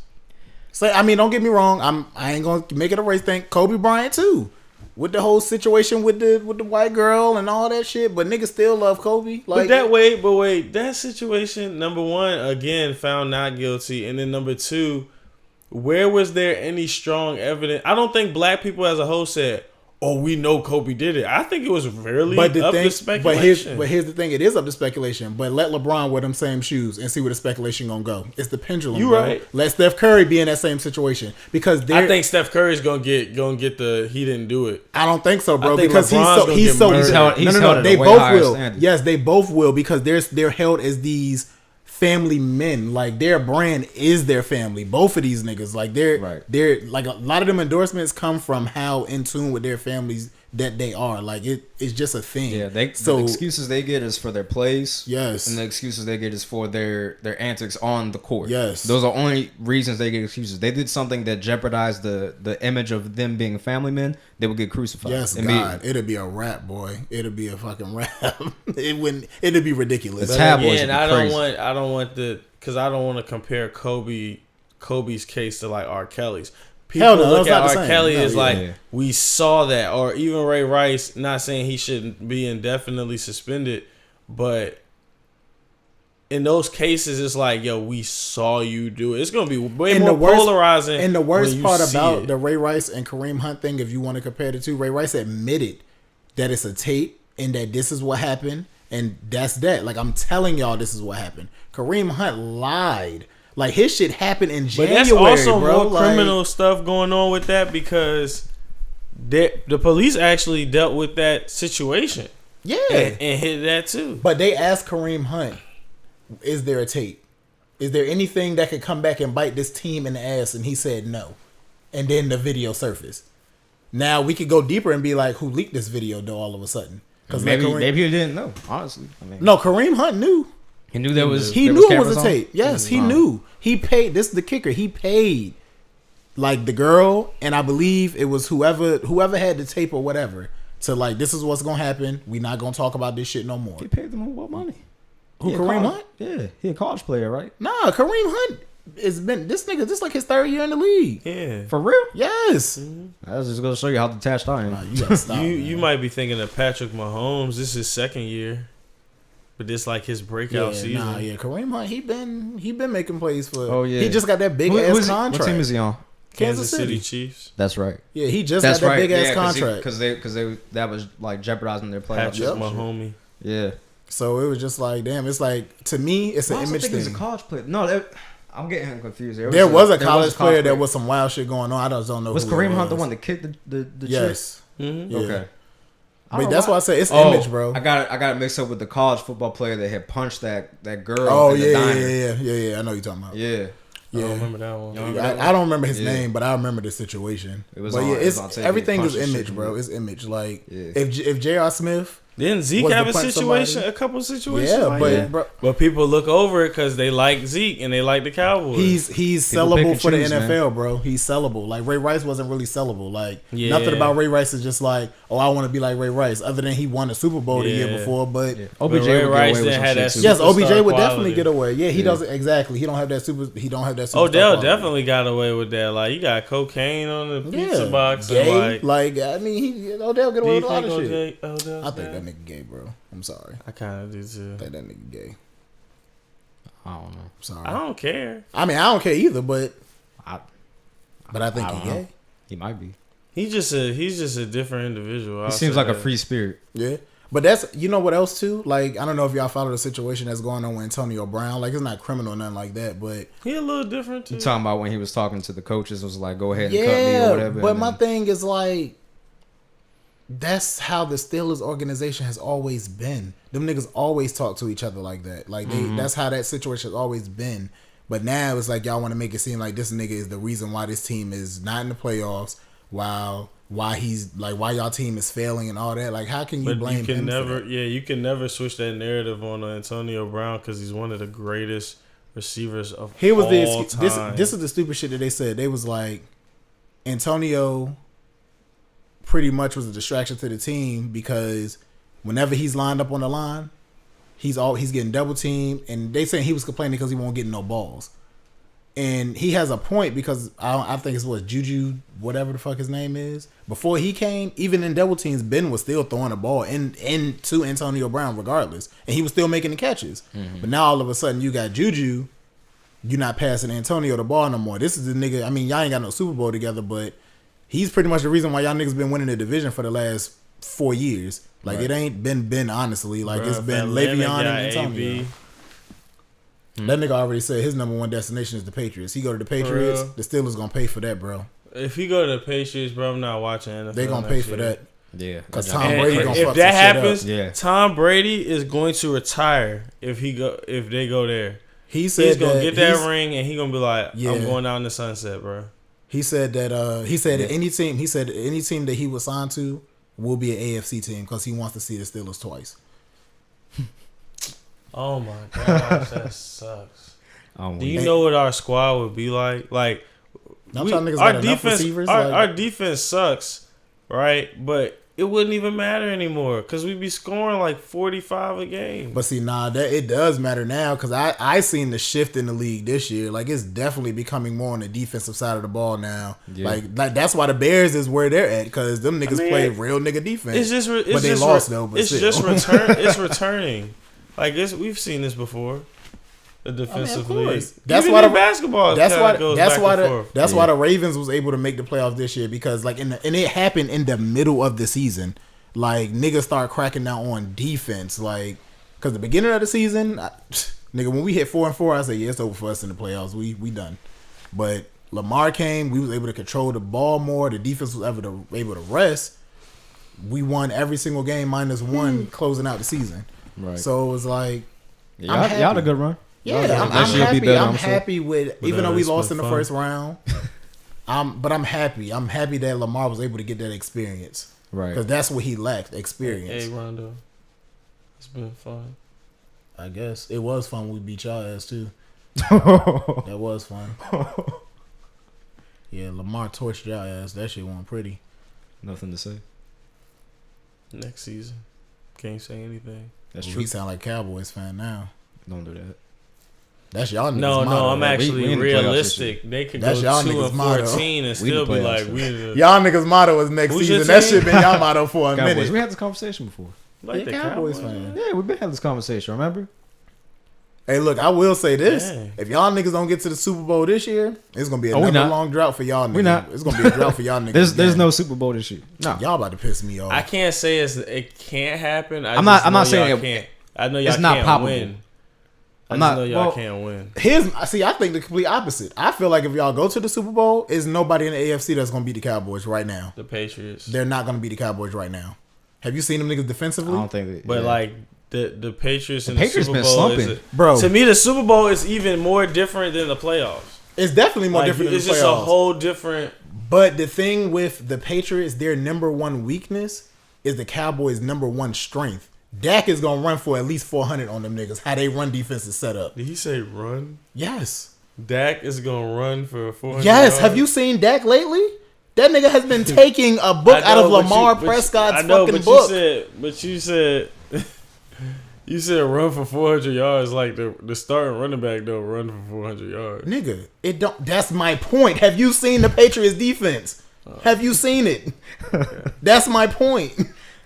So, I mean, don't get me wrong. I ain't going to make it a race thing. Kobe Bryant, too. With the whole situation with the white girl and all that shit, but niggas still love Kobe. Like, but wait, that situation, number one, again, found not guilty, and then number 2, where was there any strong evidence? I don't think black people as a whole said, "Oh, we know Kobe did it." I think it was really up to speculation. But here's the thing: it is up to speculation. But let LeBron wear them same shoes and see where the speculation gonna go. It's the pendulum. You bro. right. Let Steph Curry be in that same situation because I think Steph Curry's gonna get the he didn't do it. I don't think so, bro. I think because LeBron's he's so held They at a way both higher will. standard. Yes, they both will because they're held as these family men. Like their brand is their family. Both of these niggas, like they're like a lot of them endorsements come from how in tune with their families that they are. Like it's just a thing. Yeah, the excuses they get is for their plays. Yes. And the excuses they get is for their antics on the court. Yes. Those are only reasons they get excuses. They did something that jeopardized the image of them being family men, they would get crucified. Yes, God. It'd be a rap, boy. It'd be a fucking rap. It'd be ridiculous. The tabloids would be I crazy. don't want because I don't want to compare Kobe's case to like R. Kelly's. People look at R. Kelly as we saw that, or even Ray Rice. Not saying he shouldn't be indefinitely suspended, but in those cases, it's like, yo, we saw you do it. It's gonna be way more polarizing. And the worst part about the Ray Rice and Kareem Hunt thing, if you want to compare the two, Ray Rice admitted that it's a tape and that this is what happened, and that's that. Like, I'm telling y'all, this is what happened. Kareem Hunt lied. Like, his shit happened in January, but that's also bro. more criminal stuff going on with that because the police actually dealt with that situation. Yeah. And hit that too. But they asked Kareem Hunt, is there a tape? Is there anything that could come back and bite this team in the ass? And he said no. And then the video surfaced. Now we could go deeper and be like, who leaked this video though all of a sudden? Because maybe he didn't know, honestly. No, Kareem Hunt knew. He knew there was. He knew it was a tape. Yes, he knew. He paid. This is the kicker. He paid, like, the girl, and I believe it was whoever had the tape or whatever, to like, this is what's gonna happen. We not gonna talk about this shit no more. He paid them what money? Who, Kareem Hunt? Yeah, he a college player, right? Nah, Kareem Hunt has been this nigga. This like his third year in the league. Yeah. For real? Yes. I was just gonna show you how detached I am. Nah, you gotta stop. You might be thinking of Patrick Mahomes. This is his second year, but this like his breakout season. Nah, yeah, Kareem Hunt. He been making plays for. Oh, yeah. He just got that big ass contract. What team is he on? Kansas City Chiefs. That's right. Yeah, he just got that big ass contract. Because they that was like jeopardizing their playoffs. Patrick Mahomes. Yeah. So it was just like, damn. It's like, to me, it's an image thing. He's a college player. No, I'm getting him confused. There was a college player that was some wild shit going on. I just don't know. Was Kareem Hunt the one that kicked the yes. Mm-hmm. Yeah. Okay. But that's why I say it's image, bro. I got it mixed up with the college football player that had punched that girl. Oh in the diner. yeah. I know you're talking about. Yeah. I don't remember that one. I don't remember his name, but I remember the situation. But it's everything is image, bro. It's image. Like if J.R. Smith. Didn't Zeke have a couple situations? Yeah, like bro, but people look over it because they like Zeke and they like the Cowboys. He's sellable for the NFL, man. Bro. He's sellable. Like Ray Rice wasn't really sellable. Like nothing about Ray Rice is just like, oh, I want to be like Ray Rice. Other than he won a Super Bowl the year before, but OBJ Ray Rice didn't have that. Yes, OBJ would definitely get away. Yeah, he doesn't exactly. He don't have that super. Odell definitely got away with that. Like you got cocaine on the pizza box. Gay. Like I mean, Odell get away with a lot of shit. I think that nigga gay, bro. I'm sorry. I kind of do too. I think that nigga gay. I don't know. I'm sorry. I don't care. I mean, I don't care either, but I think he gay. He might be. He's just a different individual. He seems like a free spirit. Yeah. But that's, you know what else too? Like, I don't know if y'all follow the situation that's going on with Antonio Brown. Like, it's not criminal or nothing like that, but he a little different too. You talking about when he was talking to the coaches, was like, go ahead and cut me or whatever. But my thing is like, that's how the Steelers organization has always been. Them niggas always talk to each other like that. Like that's how that situation has always been. But now it's like y'all want to make it seem like this nigga is the reason why this team is not in the playoffs. Why he's like, why y'all team is failing and all that. Like, how can you blame him? You can never switch that narrative on Antonio Brown because he's one of the greatest receivers of all time. This is the stupid shit that they said. They was like, Antonio pretty much was a distraction to the team because whenever he's lined up on the line, he's getting double teamed, and they saying he was complaining because he won't get no balls. And he has a point because I think it's what Juju, whatever the fuck his name is. Before he came, even in double teams, Ben was still throwing the ball into Antonio Brown regardless, and he was still making the catches. But now all of a sudden you got Juju, you're not passing Antonio the ball no more. This is the nigga. I mean, y'all ain't got no Super Bowl together, but he's pretty much the reason why y'all niggas been winning the division for the last 4 years. Like it ain't been Ben, honestly. Like it's been Le'Veon and Antonio. That nigga already said his number one destination is the Patriots. He go to the Patriots, the Steelers gonna pay for that, bro. If he go to the Patriots, bro, I'm not watching NFL. They gonna pay for that. Yeah, because Tom Brady gonna fuck if that happens, shit up. Tom Brady is going to retire if they go there. He said he's gonna get that ring and he gonna be like, I'm going out in the sunset, bro. He said that any team that he was signed to will be an AFC team because he wants to see the Steelers twice. Oh my gosh, that sucks. Do you know what our squad would be like? Like our defense sucks, right? But it wouldn't even matter anymore because we'd be scoring like 45 a game. But see, it does matter now because I seen the shift in the league this year. Like it's definitely becoming more on the defensive side of the ball now. Yeah. Like that's why the Bears is where they're at because them niggas play real nigga defense. But they lost though. But it's just returning. Like we've seen this before. The defensive league. That's why the basketball. That's why the Ravens was able to make the playoffs this year because like and it happened in the middle of the season. Like niggas start cracking down on defense. Like because the beginning of the season, nigga, when we hit 4-4, I said yeah, it's over for us in the playoffs. We done. But Lamar came. We was able to control the ball more. The defense was able to rest. We won every single game -1 closing out the season. Right. So it was like, y'all had a good run. Yeah, I'm happy. I'm happy with, even though we lost in the first round. But I'm happy. I'm happy that Lamar was able to get that experience. Right. Because that's what he lacked, experience. Hey, Rondo. It's been fun. I guess. It was fun when we beat y'all ass, too. That was fun. Yeah, Lamar torched y'all ass. That shit wasn't pretty. Nothing to say. Next season. Can't say anything. That's true. He sound like Cowboys fan now. Don't do that. That's y'all niggas No, motto. I'm actually we in the playoffs this realistic. They could That's go y'all 2 niggas and motto. 14 and We still the be playoffs like, this we Y'all niggas motto is next Who's your season. That team? shit been y'all motto for a Cowboys. minute. We had this conversation before. like the Cowboys Cowboys. fan. Yeah, we've been having this conversation. Remember? Hey, look, I will say this: Dang. if y'all niggas don't get to the Super Bowl this year, it's gonna be we another not. long drought for y'all niggas. We not. It's gonna be a drought for y'all niggas. There's again. no Super Bowl this year. No. Y'all about to piss me off. I can't say it can't happen. I'm not saying y'all it- can't. I know y'all it's not can't probable. win. I I'm just not- know y'all well, can't win. I think the complete opposite. I feel like if y'all go to the Super Bowl, there's nobody in the AFC that's gonna beat the Cowboys right now. The Patriots. They're not gonna beat the Cowboys right now. Have you seen them niggas I defensively? don't think that. But yeah. like the Patriots in Patriots the Super been Bowl slumping. Bro. To me, the Super Bowl is even more different than the playoffs. It's definitely more Like, different than it's the just a playoffs. whole different. But the thing with the Patriots, their number one weakness is the Cowboys' number one strength. Dak is gonna run for at least 400 on them niggas. How they run defense is set up. Did he say run? Yes. Dak is gonna run for 400. Yes. yards? Have you seen Dak lately? That nigga has been taking a book I out of know, but Lamar you- but Prescott's I know, fucking but book. You said you said run for 400 yards. Like the starting running back don't run for 400 yards. Nigga, it don't. That's my point. Have you seen the Patriots defense? Have you seen it? That's my point.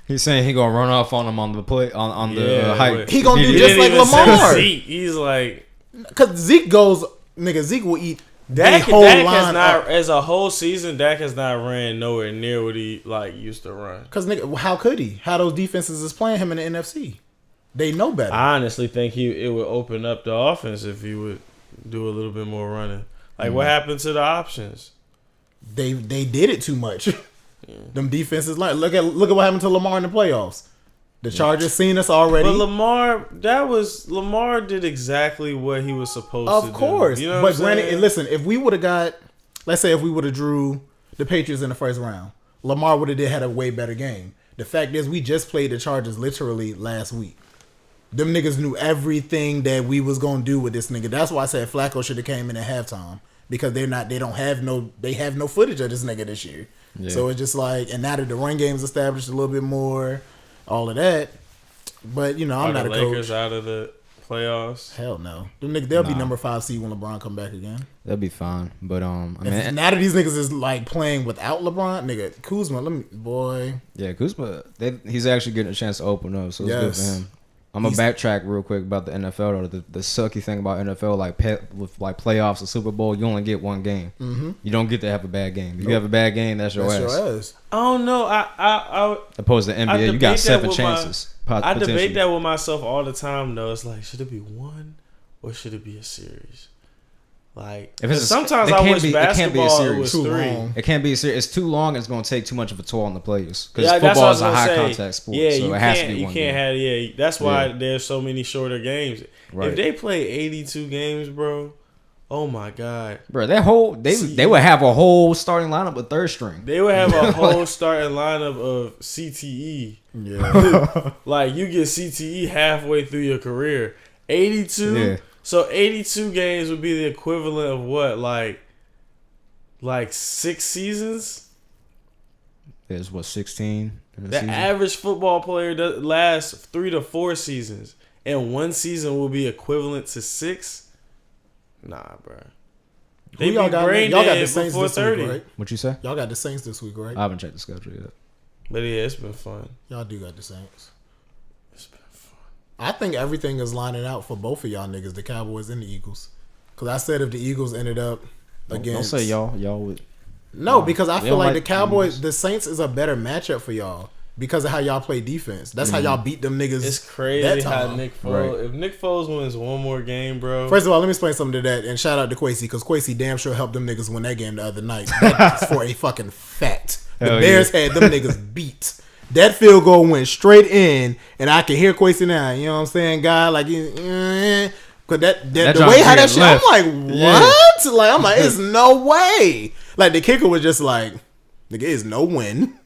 He's saying he gonna run off on him on the play on the height. but He gonna do he just didn't like even say Lamar. Zeke. He's like Cause Zeke goes, nigga. Zeke will eat Dak. the whole Dak line has not up. as a whole season. Dak has not ran nowhere near what he like used to run. Cause nigga, how could he? How those defenses is playing him in the NFC? They know better. I honestly think it would open up the offense if he would do a little bit more running. Like what happened to the options? They did it too much. Them defenses like look at what happened to Lamar in the playoffs. The Chargers seen us already. But Lamar did exactly what he was supposed to do. Of course. You know but what I'm granted, saying? listen, if we would have got, let's say if we would have drew the Patriots in the first round, Lamar would have had a way better game. The fact is we just played the Chargers literally last week. Them niggas knew everything that we was gonna do with this nigga. That's why I said Flacco should have came in at halftime. Because they have no footage of this nigga this year. Yeah. So it's just like, and now that the run game's established a little bit more, all of that. But you know, I'm Are not the a coach. Lakers out of the playoffs. Hell no. Them niggas, they'll be Nah. number 5 seed when LeBron come back again. That'd be fine. But I mean, Now that these niggas is like playing without LeBron, nigga, Kuzma, yeah, Kuzma, he's actually getting a chance to open up, so it's good Yes. for him. I'm gonna backtrack real quick about the NFL though. The sucky thing about NFL, with playoffs or Super Bowl, you only get one game. Mm-hmm. You don't get to have a bad game. If you have a bad game, that's your ass. I don't know. I Opposed to NBA, you debate got that 7 with chances. I debate potentially. that with myself all the time though. It's like, should it be one or should it be a series? Like, If it's sometimes it I can't wish be- it can't be a basketball series. was Too 3. long. It can't be a series. It's too long. It's gonna take too much of a toll on the players because Yeah, that's football what is I a was high gonna say. contact sport. Yeah, so you it has can't. to be You one can't game. have. That's why Yeah. there's so many shorter games. Right. If they play 82 games, bro, oh my god, Bro, they would have a whole starting lineup with third string. they would have a whole starting lineup of CTE. Yeah. Like you get CTE halfway through your career. 82. Yeah. So 82 games would be the equivalent of what, like 6 seasons? There's 16. in a The season? average football player lasts 3 to 4 seasons, and one season will be equivalent to 6. Nah, bro. They Who y'all be got? brain Y'all got dead the Saints before this 30. week, right? What you say? Y'all got the Saints this week, right? I haven't checked the schedule yet. But yeah, it's been fun. Y'all do got the Saints. It's been fun. I think everything is lining out for both of y'all niggas, the Cowboys and the Eagles. Because I said if the Eagles ended up against... Don't say y'all. Y'all would. No, because I They feel don't like the like Cowboys, Eagles. the Saints is a better matchup for y'all because of how y'all play defense. That's how y'all beat them niggas. It's that crazy how time. Nick Foles. Right. If Nick Foles wins one more game, bro. First of all, let me explain something to that, and shout out to Kwesi because Kwesi damn sure helped them niggas win that game the other night. That's for a fucking fact. The Hell Bears had them niggas beat. That field goal went straight in, and I can hear Kwesi now. You know what I'm saying, guy? Like, cause that the joint way how that getting shit, left. I'm like, what? Like, I'm like, it's no way. Like the kicker was just like, nigga, it's no win.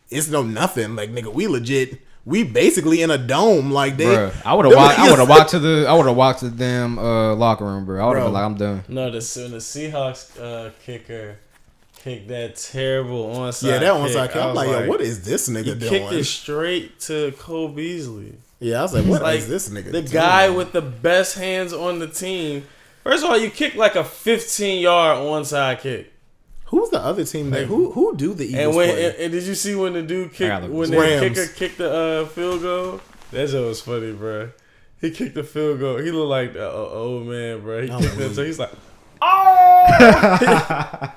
It's no nothing. Like, nigga, we legit. We basically in a dome. Like they. Bruh, I would have walked. I would have walked to the. I would have walked to the damn locker room, bro. I would have been Bro. like, I'm done. No, when the Seahawks kicker kicked that terrible onside. Yeah, that onside kick, kick. I'm I was like, yo, what is this He nigga kicked doing? it straight to Cole Beasley. Yeah, I was like, what like is this nigga? The doing? guy with the best hands on the team. First of all, you kick like a 15-yard onside kick. Who's the other team that who do the Eagles play? And did you see when the dude kicked when Rams. the kicker kicked the field goal? That shit was funny, bro. He kicked the field goal. He looked like the old man, bro. He kicked that, so he's like, oh!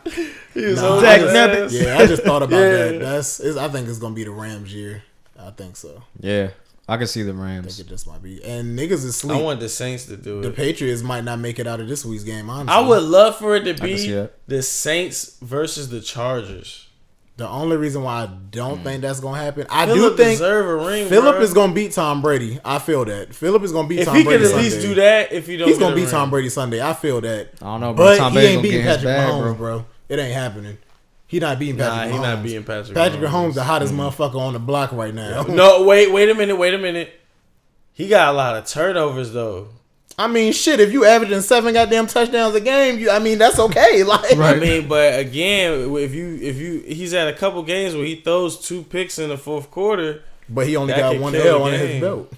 He was on his ass. Yeah, I just thought about that. I think it's gonna be the Rams year. I think so. Yeah, I can see the I Rams. think it just might be. And niggas is sleep. I want the Saints to do it. The Patriots might not make it out of this week's game, honestly. I would love for it to can see be that. the Saints versus the Chargers. The only reason why I don't think that's gonna happen, I Phillip do think deserve a ring. Phillip bro. is gonna beat Tom Brady. I feel that. Phillip is gonna beat If Tom he Brady could at Sunday. least do that, if you don't, He's get gonna a beat ring. Tom Brady Sunday. I feel that. I don't know, bro. But Tom he Brady's ain't gonna beating get his Patrick bag, Mahomes, bro. bro. It ain't happening. He not beating Patrick Mahomes. Nah, he not beating Patrick. Patrick Mahomes. Mahomes, the hottest motherfucker on the block right now. No, wait a minute. He got a lot of turnovers though. I mean, shit. If you averaging 7 goddamn touchdowns a game, that's okay. Like, I mean, but again, if you, he's had a couple games where he throws 2 picks in the fourth quarter. but he only That got could one kill L the under his game. belt.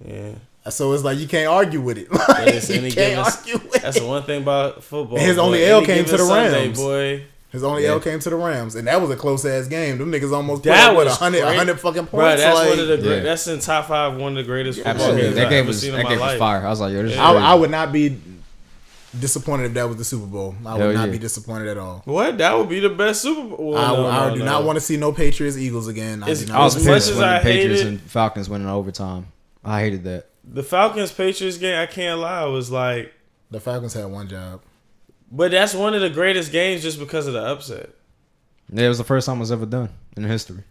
Yeah, So it's like you can't argue with it. Like, it's you any can't given- argue with that's it. the one thing about football. And his boy. only L Any came given to the Sunday, Rams. boy. His only L came to the Rams, and that was a close ass game. Them niggas almost put That up, what, was 100 fucking points. Bro, that's like, one of the Yeah. that's in top 5, one of the greatest football Absolutely, games that I've game ever was seen in my was life. fire. I was like, yo, this is Yeah. crazy. I would not be disappointed if that was the Super Bowl. I would Hell not yeah. be disappointed at all. What? That would be the best Super Bowl. I do not want to see no Patriots Eagles again. I It's- do I not was As wanna much see pissed as when I the Patriots hated- and Falcons went in overtime. I hated that. The Falcons Patriots game. I can't lie. Was like, the Falcons had one job. but that's one of the greatest games just because of the upset. Yeah, it was the first time it was ever done in history.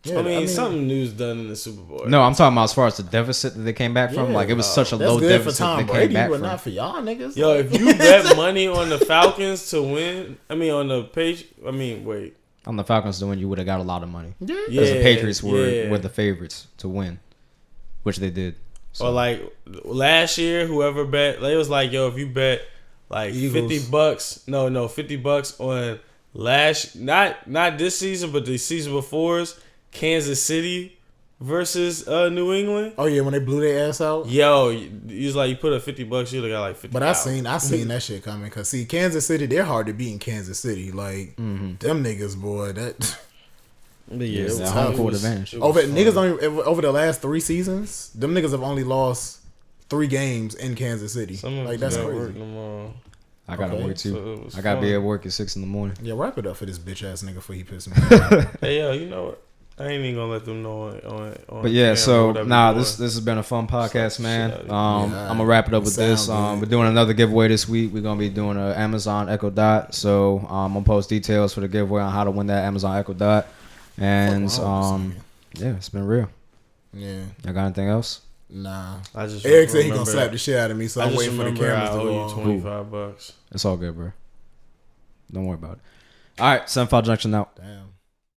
Yeah, I mean, something new's done in the Super Bowl. No, I'm talking about as far as the deficit that they came back from. Yeah, Like, it was such a that's low good deficit for Tom they came Brady, back but from. not for y'all niggas. Yo, if you bet money on the Falcons to win, I mean on the wait. On the Falcons to win, you would have got a lot of money. yeah. Because the Patriots were yeah. the favorites to win, which they did. So, Or like last year, whoever bet, they was like, yo, if you bet like Eagles. $50, $50 on not this season, but the season before's Kansas City versus New England. Oh yeah, when they blew their ass out. Yo, you was like, you put a $50, you'd have got like 50. But I seen that shit coming. Cause see, Kansas City, they're hard to beat in Kansas City. Like them niggas, boy. That Yeah, that home court advantage. over the last 3 seasons, them niggas have only lost 3 games in Kansas City. Like that's crazy. I gotta Okay, work too. so it was I gotta be fun. at work at 6 in the morning. Yeah, wrap it up for this bitch ass nigga before he pisses me off. Hey, yo, you know what? I ain't even gonna let them know on But yeah, camera so whatever nah, you this want. has been a fun podcast, man. shit. I'm Yeah, gonna wrap it up with this. sound good. We're doing another giveaway this week. We're gonna be doing an Amazon Echo Dot. So I'm gonna post details for the giveaway on how to win that Amazon Echo Dot. And Fuck what I was saying. yeah, it's been real. Yeah, I got anything else? nah. I just Eric said he gonna remember- slap the shit out of me, so I I'm just waiting for the remember cameras I to owe go you on. $25. It's all good, bro. Don't worry about it. All right, 75 Junction out. Damn.